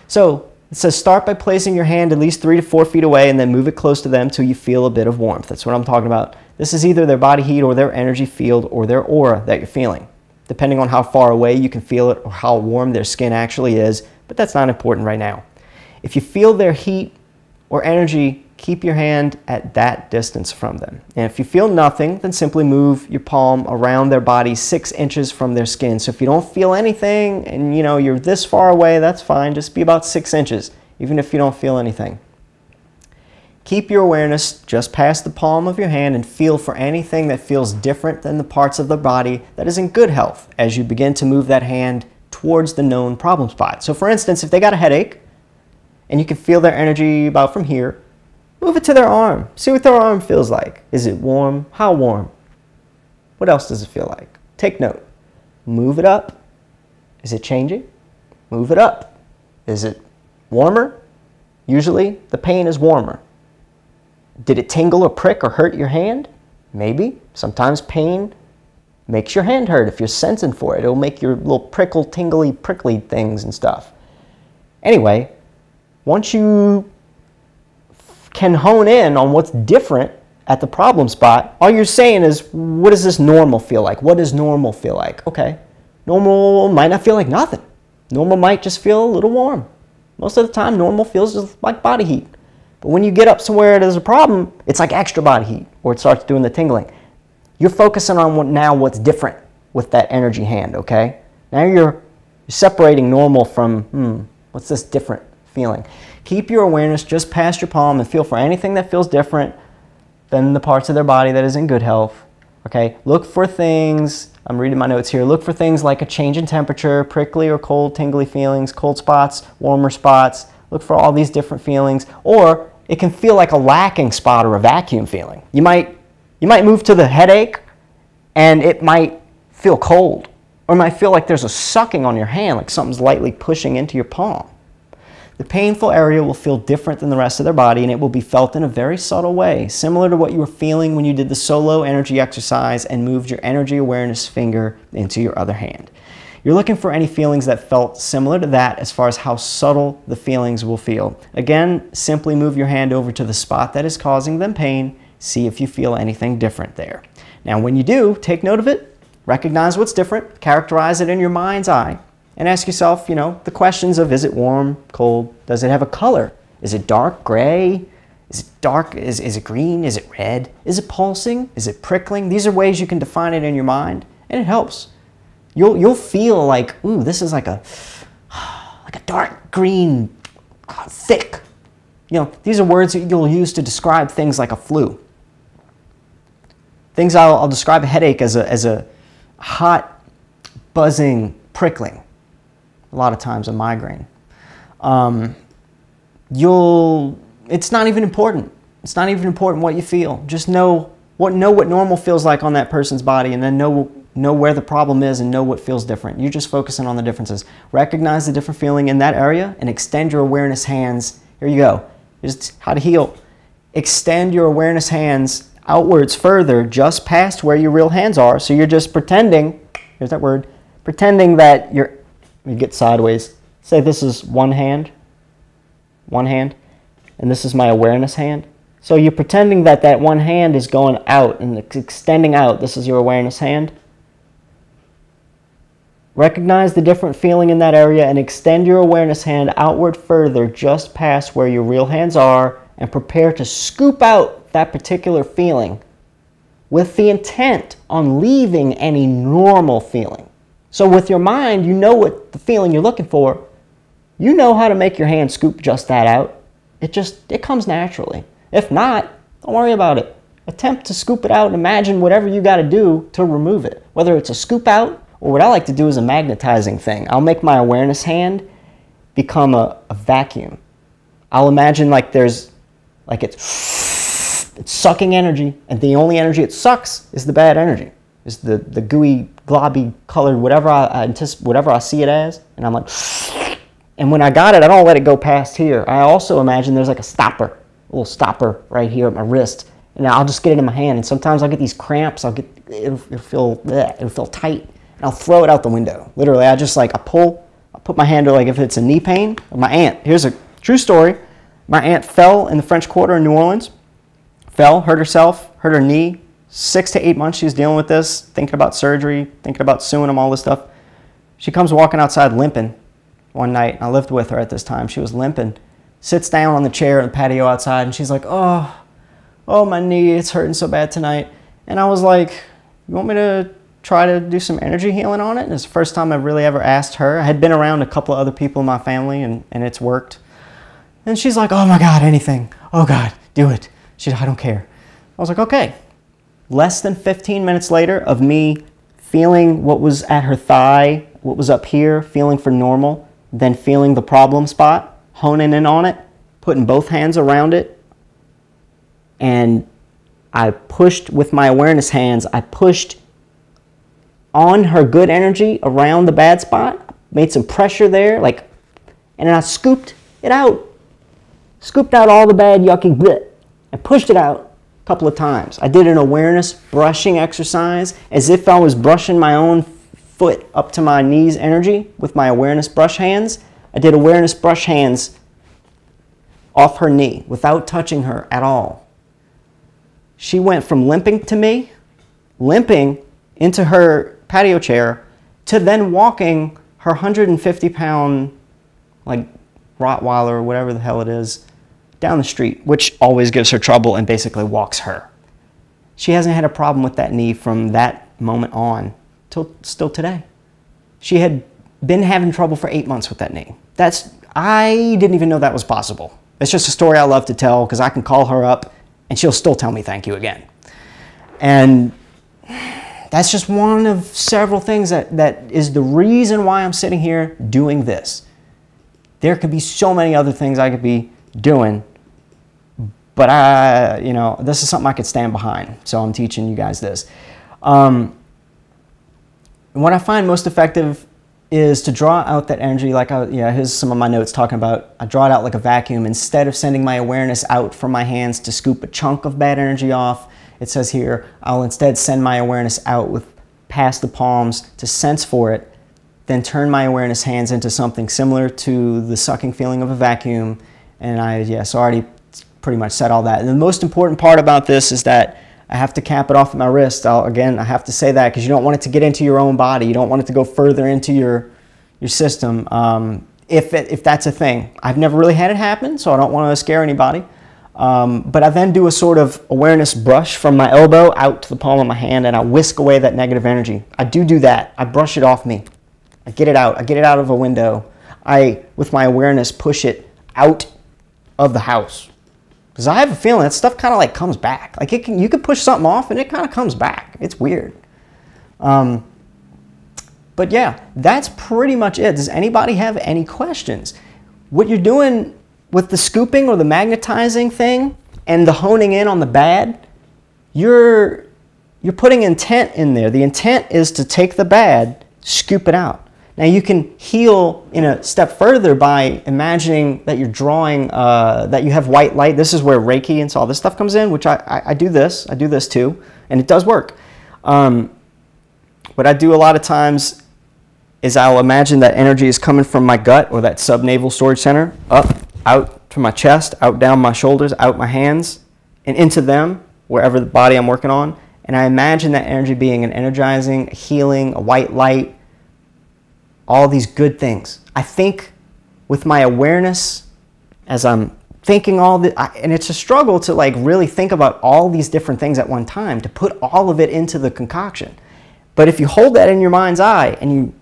[SPEAKER 3] So it says start by placing your hand at least 3 to 4 feet away and then move it close to them till you feel a bit of warmth. That's what I'm talking about. This is either their body heat or their energy field or their aura that you're feeling. Depending on how far away you can feel it or how warm their skin actually is, but that's not important right now. If you feel their heat or energy, keep your hand at that distance from them. And if you feel nothing, then simply move your palm around their body 6 inches from their skin. So if you don't feel anything and you're this far away, that's fine. Just be about 6 inches, even if you don't feel anything. Keep your awareness just past the palm of your hand and feel for anything that feels different than the parts of the body that is in good health as you begin to move that hand towards the known problem spot. So for instance, if they got a headache and you can feel their energy about from here, move it to their arm. See what their arm feels like. Is it warm? How warm? What else does it feel like? Take note. Move it up. Is it changing? Move it up. Is it warmer? Usually the pain is warmer. Did it tingle or prick or hurt your hand? Maybe. Sometimes pain makes your hand hurt if you're sensing for it. It'll make your little prickle, tingly, prickly things and stuff. Anyway, once you can hone in on what's different at the problem spot, all you're saying is, what does this normal feel like? What does normal feel like? Okay, normal might not feel like nothing. Normal might just feel a little warm. Most of the time, normal feels just like body heat. But when you get up somewhere there's a problem, it's like extra body heat, or it starts doing the tingling. You're focusing on what's different with that energy hand, okay? Now you're separating normal from, what's this different feeling? Keep your awareness just past your palm and feel for anything that feels different than the parts of their body that is in good health. Okay, look for things, I'm reading my notes here, look for things like a change in temperature, prickly or cold, tingly feelings, cold spots, warmer spots. Look for all these different feelings. Or it can feel like a lacking spot or a vacuum feeling. You might move to the headache and it might feel cold. Or it might feel like there's a sucking on your hand, like something's lightly pushing into your palm. The painful area will feel different than the rest of their body, and it will be felt in a very subtle way, similar to what you were feeling when you did the solo energy exercise and moved your energy awareness finger into your other hand. You're looking for any feelings that felt similar to that as far as how subtle the feelings will feel. Again, simply move your hand over to the spot that is causing them pain. See if you feel anything different there. Now, when you do, take note of it, recognize what's different, characterize it in your mind's eye, and ask yourself, the questions of, is it warm, cold? Does it have a color? Is it dark gray? Is it dark? Is it green? Is it red? Is it pulsing? Is it prickling? These are ways you can define it in your mind, and it helps. You'll feel like, ooh, this is like a dark green, thick. These are words that you'll use to describe things like a flu. I'll describe a headache as a hot, buzzing, prickling. A lot of times a migraine. It's not even important. It's not even important what you feel. Just know what normal feels like on that person's body, and then know where the problem is and know what feels different. You're just focusing on the differences. Recognize the different feeling in that area and extend your awareness hands. Here you go. Just how to heal. Extend your awareness hands outwards further, just past where your real hands are. So you're just pretending, here's that word, pretending that you get sideways. Say this is one hand, and this is my awareness hand. So you're pretending that one hand is going out and it's extending out. This is your awareness hand. Recognize the different feeling in that area and extend your awareness hand outward further, just past where your real hands are, and prepare to scoop out that particular feeling with the intent on leaving any normal feeling. So with your mind, you know what the feeling you're looking for. You know how to make your hand scoop just that out. It comes naturally. If not, don't worry about it. Attempt to scoop it out and imagine whatever you got to do to remove it. Whether it's a scoop out, or what I like to do is a magnetizing thing. I'll make my awareness hand become a vacuum. I'll imagine like it's sucking energy, and the only energy it sucks is the bad energy. It's the gooey, globby colored, whatever I see it as, and I'm like, and when I got it, I don't let it go past here. I also imagine there's like a little stopper right here at my wrist, and I'll just get it in my hand, and sometimes I'll get these cramps, it'll feel tight, and I'll throw it out the window. Literally, I put my hand to, like, if it's a knee pain. My aunt, here's a true story. My aunt fell in the French Quarter in New Orleans, hurt herself, hurt her knee. 6 to 8 months she was dealing with this, thinking about surgery, thinking about suing them, all this stuff. She comes walking outside limping one night. I lived with her at this time. She was limping, sits down on the chair in the patio outside, and she's like, oh, my knee, it's hurting so bad tonight. And I was like, you want me to try to do some energy healing on it? And it's the first time I've really ever asked her. I had been around a couple of other people in my family, and it's worked. And she's like, oh my God, anything. Oh God, do it. She's like, I don't care. I was like, okay. Less than 15 minutes later of me feeling what was at her thigh, what was up here, feeling for normal, then feeling the problem spot, honing in on it, putting both hands around it, and I pushed with my awareness hands, I pushed on her good energy around the bad spot, made some pressure there, and then I scooped it out. Scooped out all the bad, yucky bleh, and pushed it out a couple of times. I did an awareness brushing exercise as if I was brushing my own foot up to my knees energy with my awareness brush hands. I did awareness brush hands off her knee without touching her at all. She went from limping to me, limping into her patio chair, to then walking her 150-pound, Rottweiler or whatever the hell it is, down the street, which always gives her trouble and basically walks her. She hasn't had a problem with that knee from that moment on till still today. She had been having trouble for 8 months with that knee. I didn't even know that was possible. It's just a story I love to tell because I can call her up and she'll still tell me thank you again. And that's just one of several things that is the reason why I'm sitting here doing this. There could be so many other things I could be doing, but this is something I could stand behind, so I'm teaching you guys this. What I find most effective is to draw out that energy, here's some of my notes talking about, I draw it out like a vacuum. Instead of sending my awareness out from my hands to scoop a chunk of bad energy off, it says here, I'll instead send my awareness out past the palms to sense for it, then turn my awareness hands into something similar to the sucking feeling of a vacuum. And so I already pretty much said all that. And the most important part about this is that I have to cap it off at my wrist. I have to say that because you don't want it to get into your own body. You don't want it to go further into your system if that's a thing. I've never really had it happen, so I don't want to scare anybody. But I then do a sort of awareness brush from my elbow out to the palm of my hand, and I whisk away that negative energy. I do that. I brush it off me. I get it out. I get it out of a window. With my awareness, push it out of the house. Because I have a feeling that stuff kind of comes back. You could push something off and it kind of comes back. It's weird. But yeah, that's pretty much it. Does anybody have any questions? What you're doing with the scooping or the magnetizing thing and the honing in on the bad, you're putting intent in there. The intent is to take the bad, scoop it out. Now you can heal in a step further by imagining that you're drawing, that you have white light. This is where Reiki and all this stuff comes in, which I do this. I do this too, and it does work. What I do a lot of times is I'll imagine that energy is coming from my gut or that subnavel storage center, up, out to my chest, out down my shoulders, out my hands, and into them, wherever the body I'm working on. And I imagine that energy being an energizing, a healing, a white light, all these good things. I think with my awareness, as I'm thinking and it's a struggle to really think about all these different things at one time, to put all of it into the concoction. But if you hold that in your mind's eye and you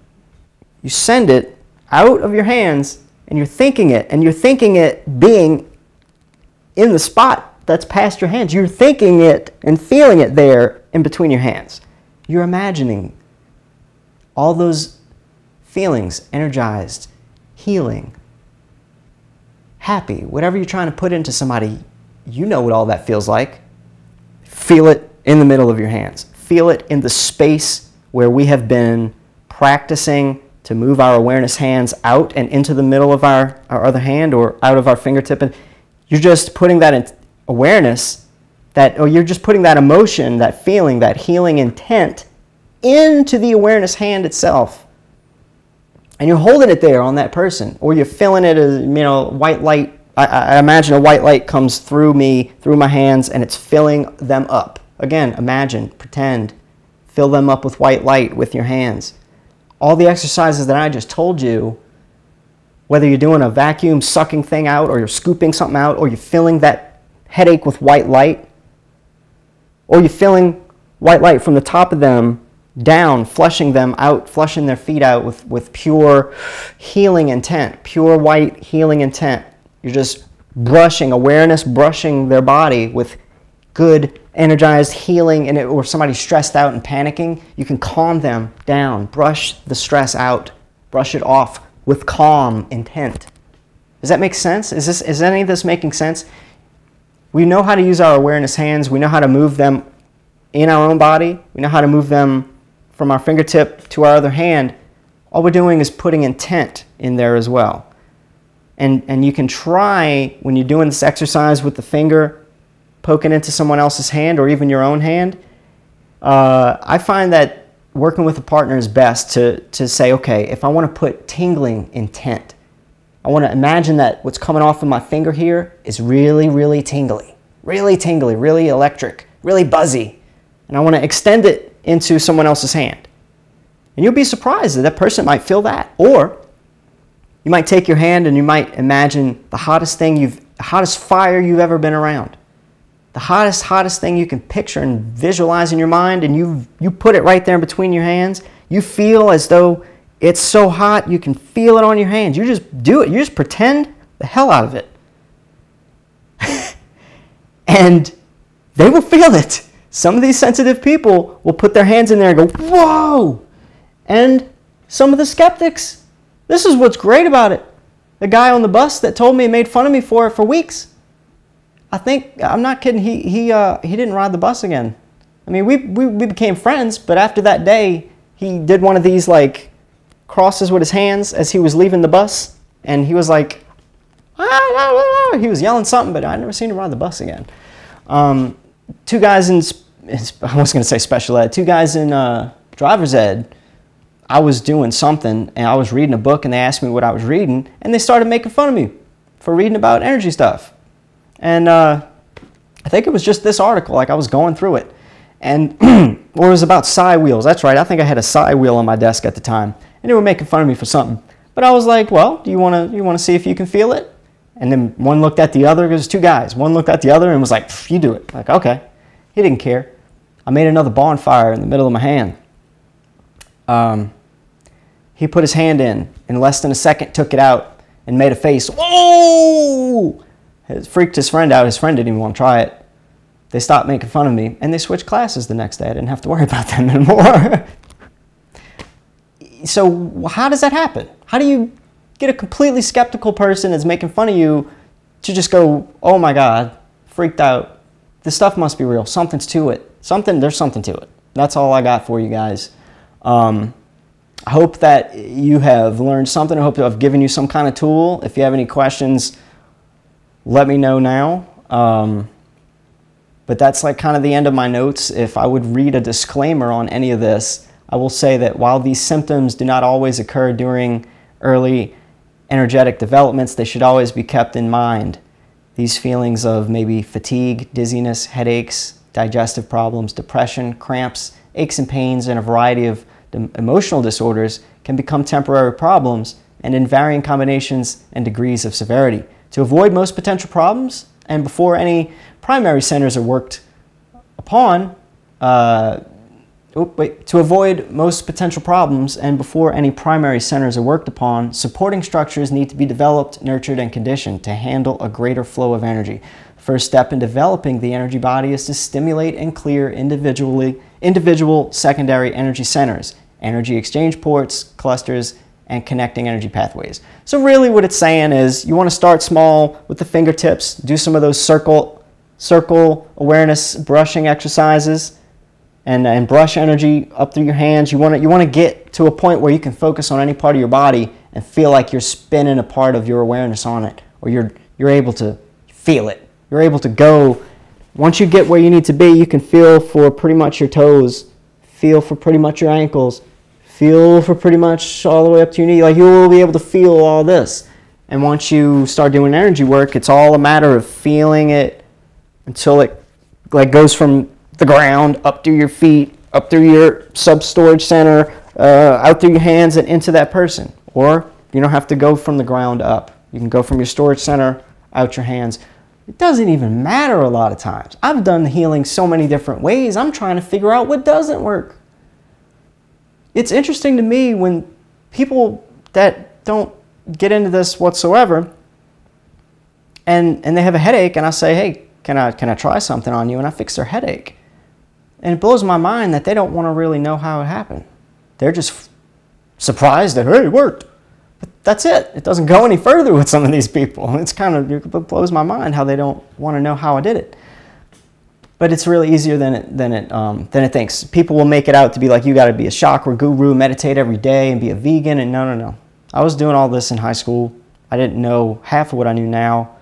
[SPEAKER 3] you send it out of your hands, and you're thinking it, and you're thinking it being in the spot that's past your hands. You're thinking it and feeling it there in between your hands. You're imagining all those feelings, energized, healing, happy, whatever you're trying to put into somebody, you know what all that feels like. Feel it in the middle of your hands. Feel it in the space where we have been practicing to move our awareness hands out and into the middle of our other hand or out of our fingertip. And you're just putting that in awareness, or you're just putting that emotion, that feeling, that healing intent into the awareness hand itself. And you're holding it there on that person, or you're feeling it as, white light. I imagine a white light comes through me, through my hands, and it's filling them up. Again, imagine, pretend, fill them up with white light with your hands. All the exercises that I just told you, whether you're doing a vacuum sucking thing out, or you're scooping something out, or you're filling that headache with white light, or you're filling white light from the top of them down, flushing them out, flushing their feet out with pure healing intent, pure white healing intent. You're just brushing, awareness, brushing their body with good, energized healing, or somebody's stressed out and panicking, you can calm them down, brush the stress out, brush it off with calm intent. Does that make sense? Is any of this making sense? We know how to use our awareness hands. We know how to move them in our own body. We know how to move them from our fingertip to our other hand. All we're doing is putting intent in there as well. And you can try, when you're doing this exercise with the finger, poking into someone else's hand or even your own hand, I find that working with a partner is best to say, okay, if I want to put tingling intent, I want to imagine that what's coming off of my finger here is really, really tingly, really electric, really buzzy. And I want to extend it into someone else's hand. And you'll be surprised that that person might feel that. Or you might take your hand and you might imagine the hottest fire you've ever been around. The hottest thing you can picture and visualize in your mind, and you put it right there in between your hands. You feel as though it's so hot, you can feel it on your hands. You just do it. You just pretend the hell out of it. And they will feel it. Some of these sensitive people will put their hands in there and go, whoa! And some of the skeptics, this is what's great about it. The guy on the bus that told me and made fun of me for it for weeks, I'm not kidding, he didn't ride the bus again. I mean, we became friends, but after that day, he did one of these like crosses with his hands as he was leaving the bus, and he was like, he was yelling something, but I never seen him ride the bus again. Two guys in, I was going to say special ed, two guys in driver's ed, I was doing something, and I was reading a book, and they asked me what I was reading, and they started making fun of me for reading about energy stuff. And I think it was just this article, like I was going through it. And, or it was about psi wheels. That's right, I think I had a psi wheel on my desk at the time. And they were making fun of me for something. But I was like, well, you want to see if you can feel it? And then one looked at the other, there's two guys. One looked at the other and was like, you do it. Like, okay. He didn't care. I made another bonfire in the middle of my hand. He put his hand in less than a second, took it out, and made a face. Whoa! It freaked his friend out. His friend didn't even want to try it. They stopped making fun of me, and they switched classes the next day. I didn't have to worry about them anymore. So how does that happen? How do you get a completely skeptical person that's making fun of you to just go, oh my God, freaked out. This stuff must be real. Something's to it. There's something to it. That's all I got for you guys. I hope that you have learned something. I hope I've given you some kind of tool. If you have any questions, let me know now. But that's like kind of the end of my notes. If I would read a disclaimer on any of this, I will say that while these symptoms do not always occur during early energetic developments, they should always be kept in mind. These feelings of maybe fatigue, dizziness, headaches, digestive problems, depression, cramps, aches and pains, and a variety of emotional disorders can become temporary problems and in varying combinations and degrees of severity. To avoid most potential problems and before any primary centers are worked upon, to avoid most potential problems and before any primary centers are worked upon, supporting structures need to be developed, nurtured, and conditioned to handle a greater flow of energy. First step in developing the energy body is to stimulate and clear individual secondary energy centers, energy exchange ports, clusters, and connecting energy pathways. So really what it's saying is you want to start small with the fingertips, do some of those circle awareness brushing exercises, and brush energy up through your hands. You want to get to a point where you can focus on any part of your body and feel like you're spinning a part of your awareness on it, or you're able to feel it. You're able to go. Once you get where you need to be, you can feel for pretty much your toes, feel for pretty much your ankles, feel for pretty much all the way up to your knee. Like, you will be able to feel all this. And once you start doing energy work, it's all a matter of feeling it until it like goes from the ground up through your feet, up through your sub-storage center, out through your hands and into that person. Or you don't have to go from the ground up. You can go from your storage center out your hands. It doesn't even matter a lot of times. I've done healing so many different ways. I'm trying to figure out what doesn't work. It's interesting to me when people that don't get into this whatsoever and they have a headache and I say, hey, can I try something on you? And I fix their headache. And it blows my mind that they don't want to really know how it happened. They're just surprised that, hey, it worked. But that's it. It doesn't go any further with some of these people. It blows my mind how they don't want to know how I did it. But it's really easier than it thinks. People will make it out to be like, you got to be a chakra guru, meditate every day, and be a vegan. And no. I was doing all this in high school. I didn't know half of what I knew now.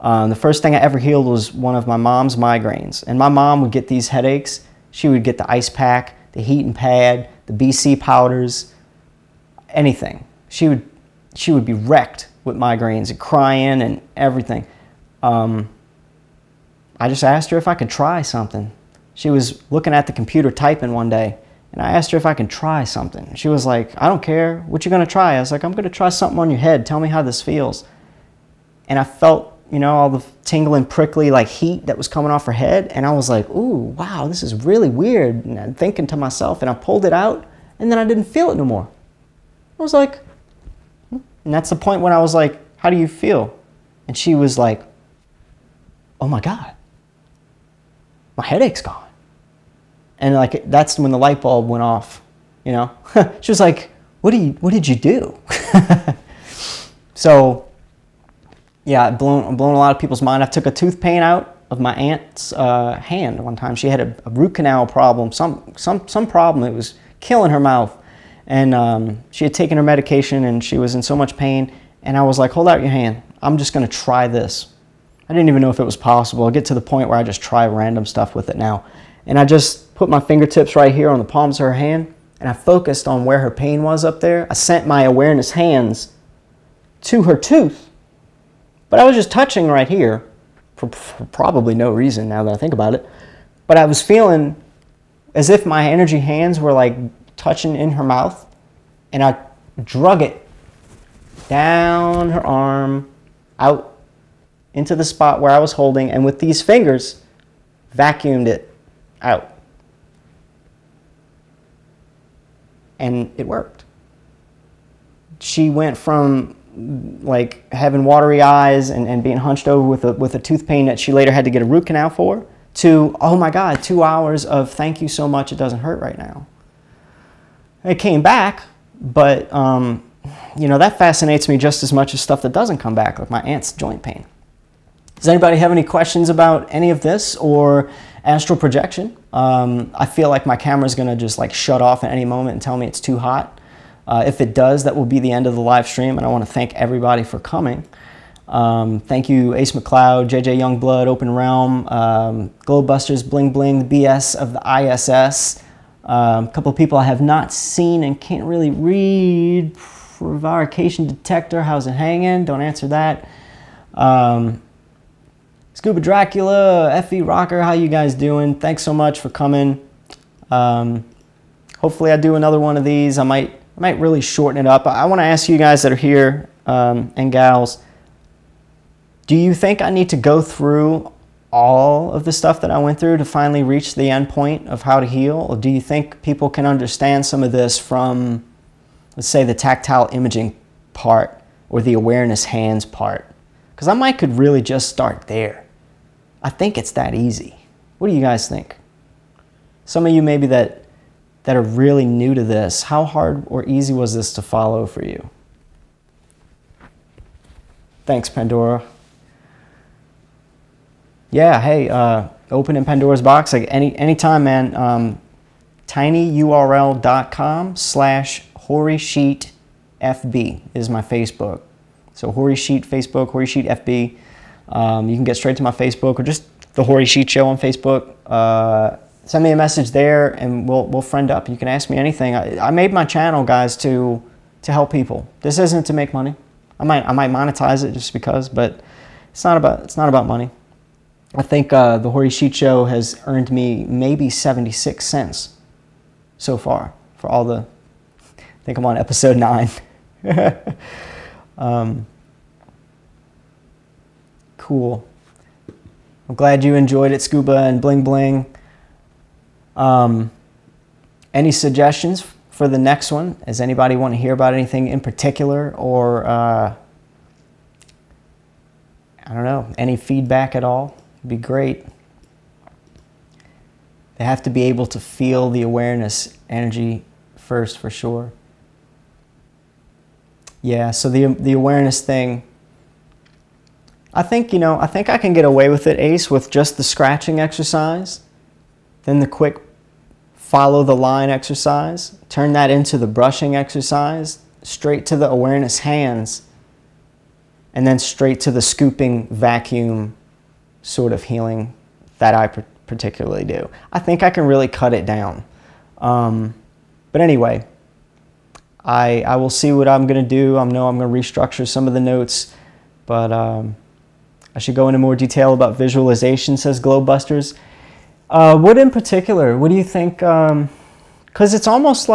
[SPEAKER 3] The first thing I ever healed was one of my mom's migraines. And my mom would get these headaches. She would get the ice pack, the heating pad, the BC powders, anything. She would be wrecked with migraines and crying and everything. I just asked her if I could try something. She was looking at the computer typing one day, and I asked her if I could try something. She was like, I don't care. What you going to try? I was like, I'm going to try something on your head. Tell me how this feels. And I felt, all the tingling, prickly, like heat that was coming off her head. And I was like, ooh, wow, this is really weird. And I'm thinking to myself, and I pulled it out, and then I didn't feel it no more. I was like, and that's the point when I was like, how do you feel? And she was like, oh my God, my headache's gone. And like, that's when the light bulb went off, She was like, what did you do? So, yeah, blown a lot of people's mind. I took a tooth pain out of my aunt's hand one time. She had a root canal problem, some problem. It was killing her mouth. And she had taken her medication and she was in so much pain. And I was like, hold out your hand. I'm just going to try this. I didn't even know if it was possible. I get to the point where I just try random stuff with it now. And I just put my fingertips right here on the palms of her hand, and I focused on where her pain was up there. I sent my awareness hands to her tooth, but I was just touching right here for probably no reason now that I think about it. But I was feeling as if my energy hands were like touching in her mouth, and I drug it down her arm, out into the spot where I was holding, and with these fingers, vacuumed it out. And it worked. She went from like having watery eyes and being hunched over with a tooth pain that she later had to get a root canal for, to, oh my God, 2 hours of thank you so much, it doesn't hurt right now. It came back, but that fascinates me just as much as stuff that doesn't come back, like my aunt's joint pain. Does anybody have any questions about any of this or astral projection? I feel like my camera's going to just like shut off at any moment and tell me it's too hot. If it does, that will be the end of the live stream, and I want to thank everybody for coming. Thank you, Ace McLeod, JJ Youngblood, Open Realm, Glowbusters, Bling Bling, the BS of the ISS. A couple of people I have not seen and can't really read. Prevarication Detector, how's it hanging? Don't answer that. Scuba Dracula, FE Rocker, how you guys doing? Thanks so much for coming. Hopefully I do another one of these. I might really shorten it up. I want to ask you guys that are here and gals, do you think I need to go through all of the stuff that I went through to finally reach the end point of how to heal? Or do you think people can understand some of this from, let's say, the tactile imaging part or the awareness hands part? Because I might could really just start there. I think it's that easy. What do you guys think? Some of you maybe that are really new to this, how hard or easy was this to follow for you? Thanks, Pandora. Yeah, hey, opening Pandora's box, like anytime, man. tinyurl.com/Horry Sheet FB is my Facebook. So Horry Sheet Facebook, Horry Sheet FB. You can get straight to my Facebook or just the Horry Sheet Show on Facebook. Send me a message there and we'll friend up. You can ask me anything. I made my channel, guys, to help people. This isn't to make money. I might monetize it just because, but it's not about money. I think the Horry Sheet Show has earned me maybe 76 cents so far for all the, I think I'm on episode 9. Cool. I'm glad you enjoyed it, Scuba and Bling Bling. Any suggestions for the next one? Does anybody want to hear about anything in particular, or I don't know, any feedback at all? It'd be great. They have to be able to feel the awareness energy first, for sure. Yeah, so the awareness thing, I think, I think I can get away with it, Ace, with just the scratching exercise, then the quick follow the line exercise, turn that into the brushing exercise, straight to the awareness hands, and then straight to the scooping vacuum sort of healing that I particularly do. I think I can really cut it down. But anyway, I will see what I'm going to do. I know I'm going to restructure some of the notes, but I should go into more detail about visualization, says Glowbusters. What in particular? What do you think? Because it's almost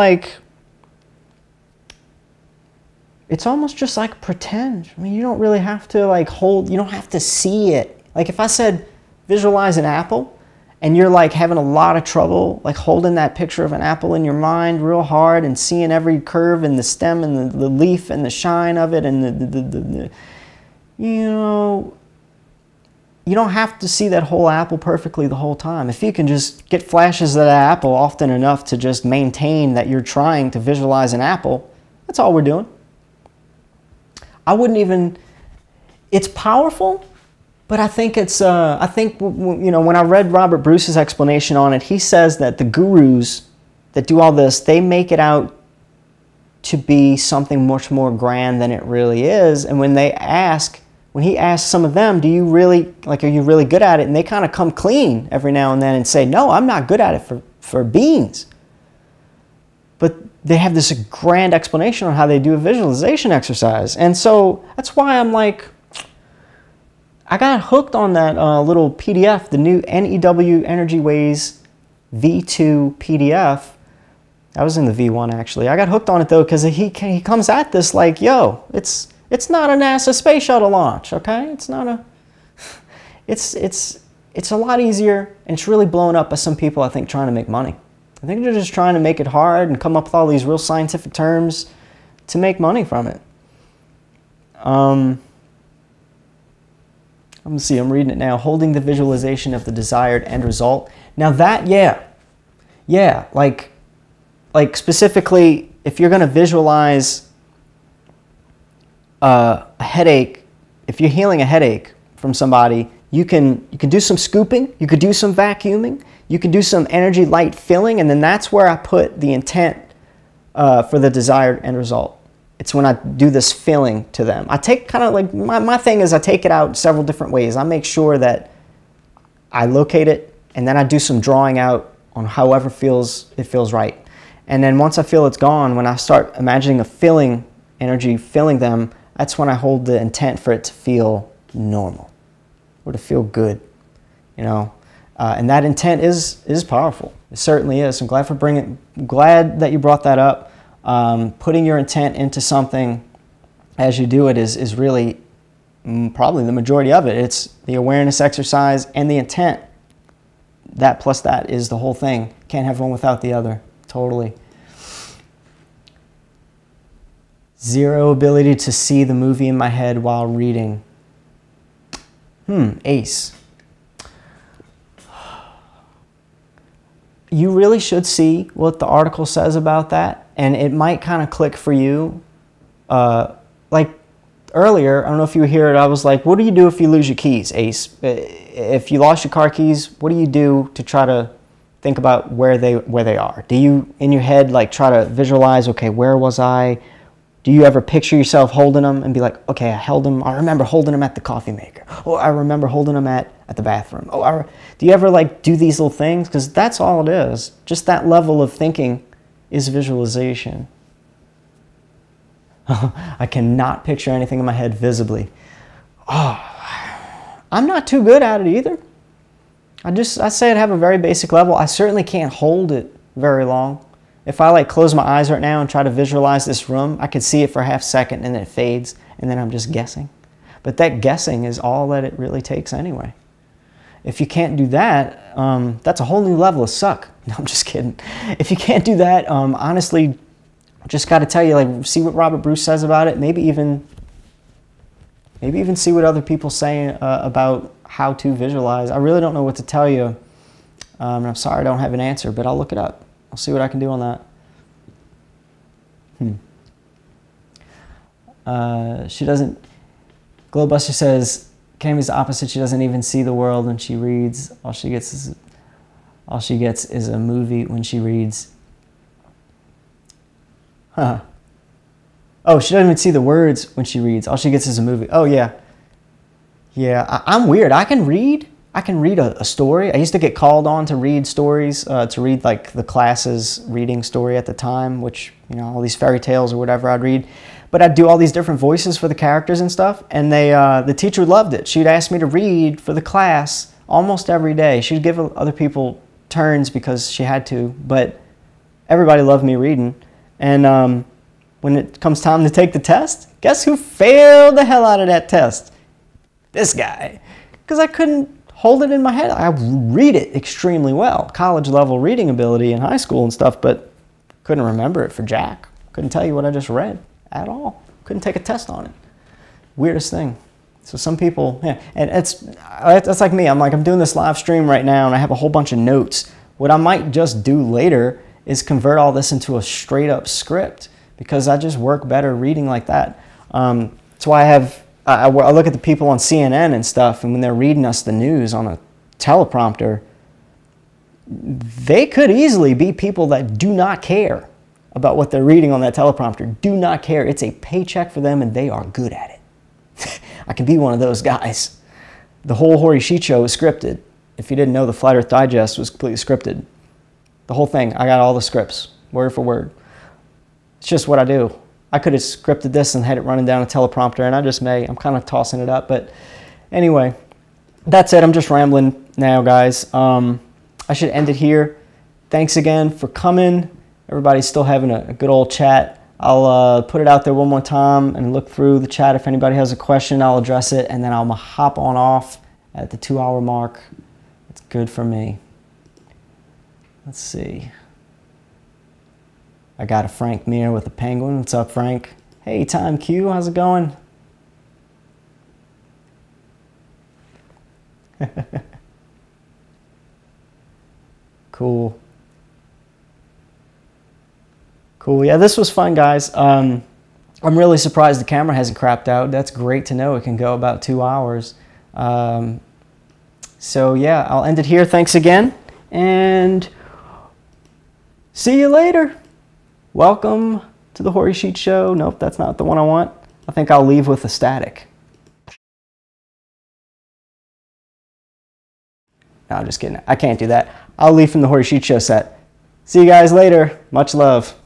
[SPEAKER 3] just like pretend. I mean, you don't really have to like hold, you don't have to see it. Like if I said visualize an apple and you're like having a lot of trouble like holding that picture of an apple in your mind real hard and seeing every curve and the stem and the leaf and the shine of it and the you don't have to see that whole apple perfectly the whole time. If you can just get flashes of that apple often enough to just maintain that you're trying to visualize an apple, that's all we're doing. I wouldn't even, it's powerful, but I think it's, when I read Robert Bruce's explanation on it, he says that the gurus that do all this, they make it out to be something much more grand than it really is. And when he asks some of them, are you really good at it? And they kind of come clean every now and then and say, no, I'm not good at it for beans. But they have this grand explanation on how they do a visualization exercise. And so that's why I'm like, I got hooked on that little PDF, the new NEW Energy Ways V2 PDF. I was in the V1 actually. I got hooked on it though because he comes at this like, yo, it's not a NASA space shuttle launch, okay? It's not a, it's a lot easier, and it's really blown up by some people, I think, trying to make money. I think they're just trying to make it hard and come up with all these real scientific terms to make money from it. Let me see, I'm reading it now. Holding the visualization of the desired end result. Now that, yeah, like specifically, if you're going to visualize a headache, if you're healing a headache from somebody, you can do some scooping, you could do some vacuuming, you can do some energy light filling, and then that's where I put the intent for the desired end result. It's when I do this filling to them. I take kind of like, my thing is I take it out several different ways. I make sure that I locate it, and then I do some drawing out on however it feels right. And then once I feel it's gone, when I start imagining a filling, energy filling them, that's when I hold the intent for it to feel normal or to feel good, and that intent is powerful. It certainly is. I'm glad that you brought that up. Putting your intent into something as you do it is really probably the majority of it. It's the awareness exercise and the intent. That plus that is the whole thing. Can't have one without the other. Totally. Zero ability to see the movie in my head while reading. Ace. You really should see what the article says about that, and it might kind of click for you. Like earlier, I don't know if you hear it, I was like, what do you do if you lose your keys, Ace? If you lost your car keys, what do you do to try to think about where they are? Do you, in your head, like try to visualize, okay, where was I? Do you ever picture yourself holding them and be like, okay, I held them, I remember holding them at the coffee maker. Or I remember holding them at the bathroom. Do you ever like do these little things? Because that's all it is. Just that level of thinking is visualization. I cannot picture anything in my head visibly. I'm not too good at it either. I say I'd have a very basic level. I certainly can't hold it very long. If I like close my eyes right now and try to visualize this room, I could see it for a half second and then it fades and then I'm just guessing. But that guessing is all that it really takes anyway. If you can't do that, that's a whole new level of suck. No, I'm just kidding. If you can't do that, honestly, just got to tell you, like, see what Robert Bruce says about it. Maybe even see what other people say about how to visualize. I really don't know what to tell you. And I'm sorry I don't have an answer, but I'll look it up. I'll see what I can do on that. She doesn't, Glowbuster says, Cammy's the opposite. She doesn't even see the world when she reads. All she gets is a movie when she reads. Huh. Oh, she doesn't even see the words when she reads. All she gets is a movie. Oh, yeah. Yeah, I'm weird. I can read a story. I used to get called on to read stories, to read like the class's reading story at the time, which, you know, all these fairy tales or whatever I'd read. But I'd do all these different voices for the characters and stuff, and the teacher loved it. She'd ask me to read for the class almost every day. She'd give other people turns because she had to, but everybody loved me reading. And when it comes time to take the test, guess who failed the hell out of that test? This guy. Because I couldn't hold it in my head. I read it extremely well. College level reading ability in high school and stuff, but couldn't remember it for jack. Couldn't tell you what I just read at all. Couldn't take a test on it. Weirdest thing. So some people, yeah, and that's like me. I'm doing this live stream right now and I have a whole bunch of notes. What I might just do later is convert all this into a straight up script because I just work better reading like that. That's why I look at the people on CNN and stuff, and when they're reading us the news on a teleprompter, they could easily be people that do not care about what they're reading on that teleprompter. Do not care. It's a paycheck for them, and they are good at it. I can be one of those guys. The whole Horry Sheet Show is scripted. If you didn't know, the Flat Earth Digest was completely scripted. The whole thing. I got all the scripts, word for word. It's just what I do. I could have scripted this and had it running down a teleprompter, and I just may. I'm kind of tossing it up, but anyway, that's it. I'm just rambling now, guys. I should end it here. Thanks again for coming. Everybody's still having a good old chat. I'll put it out there one more time and look through the chat. If anybody has a question, I'll address it, and then I'll hop on off at the 2-hour mark. It's good for me. Let's see. I got a Frank Mir with a penguin. What's up, Frank? Hey, Time Q, how's it going? Cool. Cool. Yeah, this was fun, guys. I'm really surprised the camera hasn't crapped out. That's great to know. It can go about 2 hours. So, yeah, I'll end it here. Thanks again. And see you later. Welcome to the Horry Sheet Show. Nope, that's not the one I want. I think I'll leave with a static. No, I'm just kidding. I can't do that. I'll leave from the Horry Sheet Show set. See you guys later. Much love.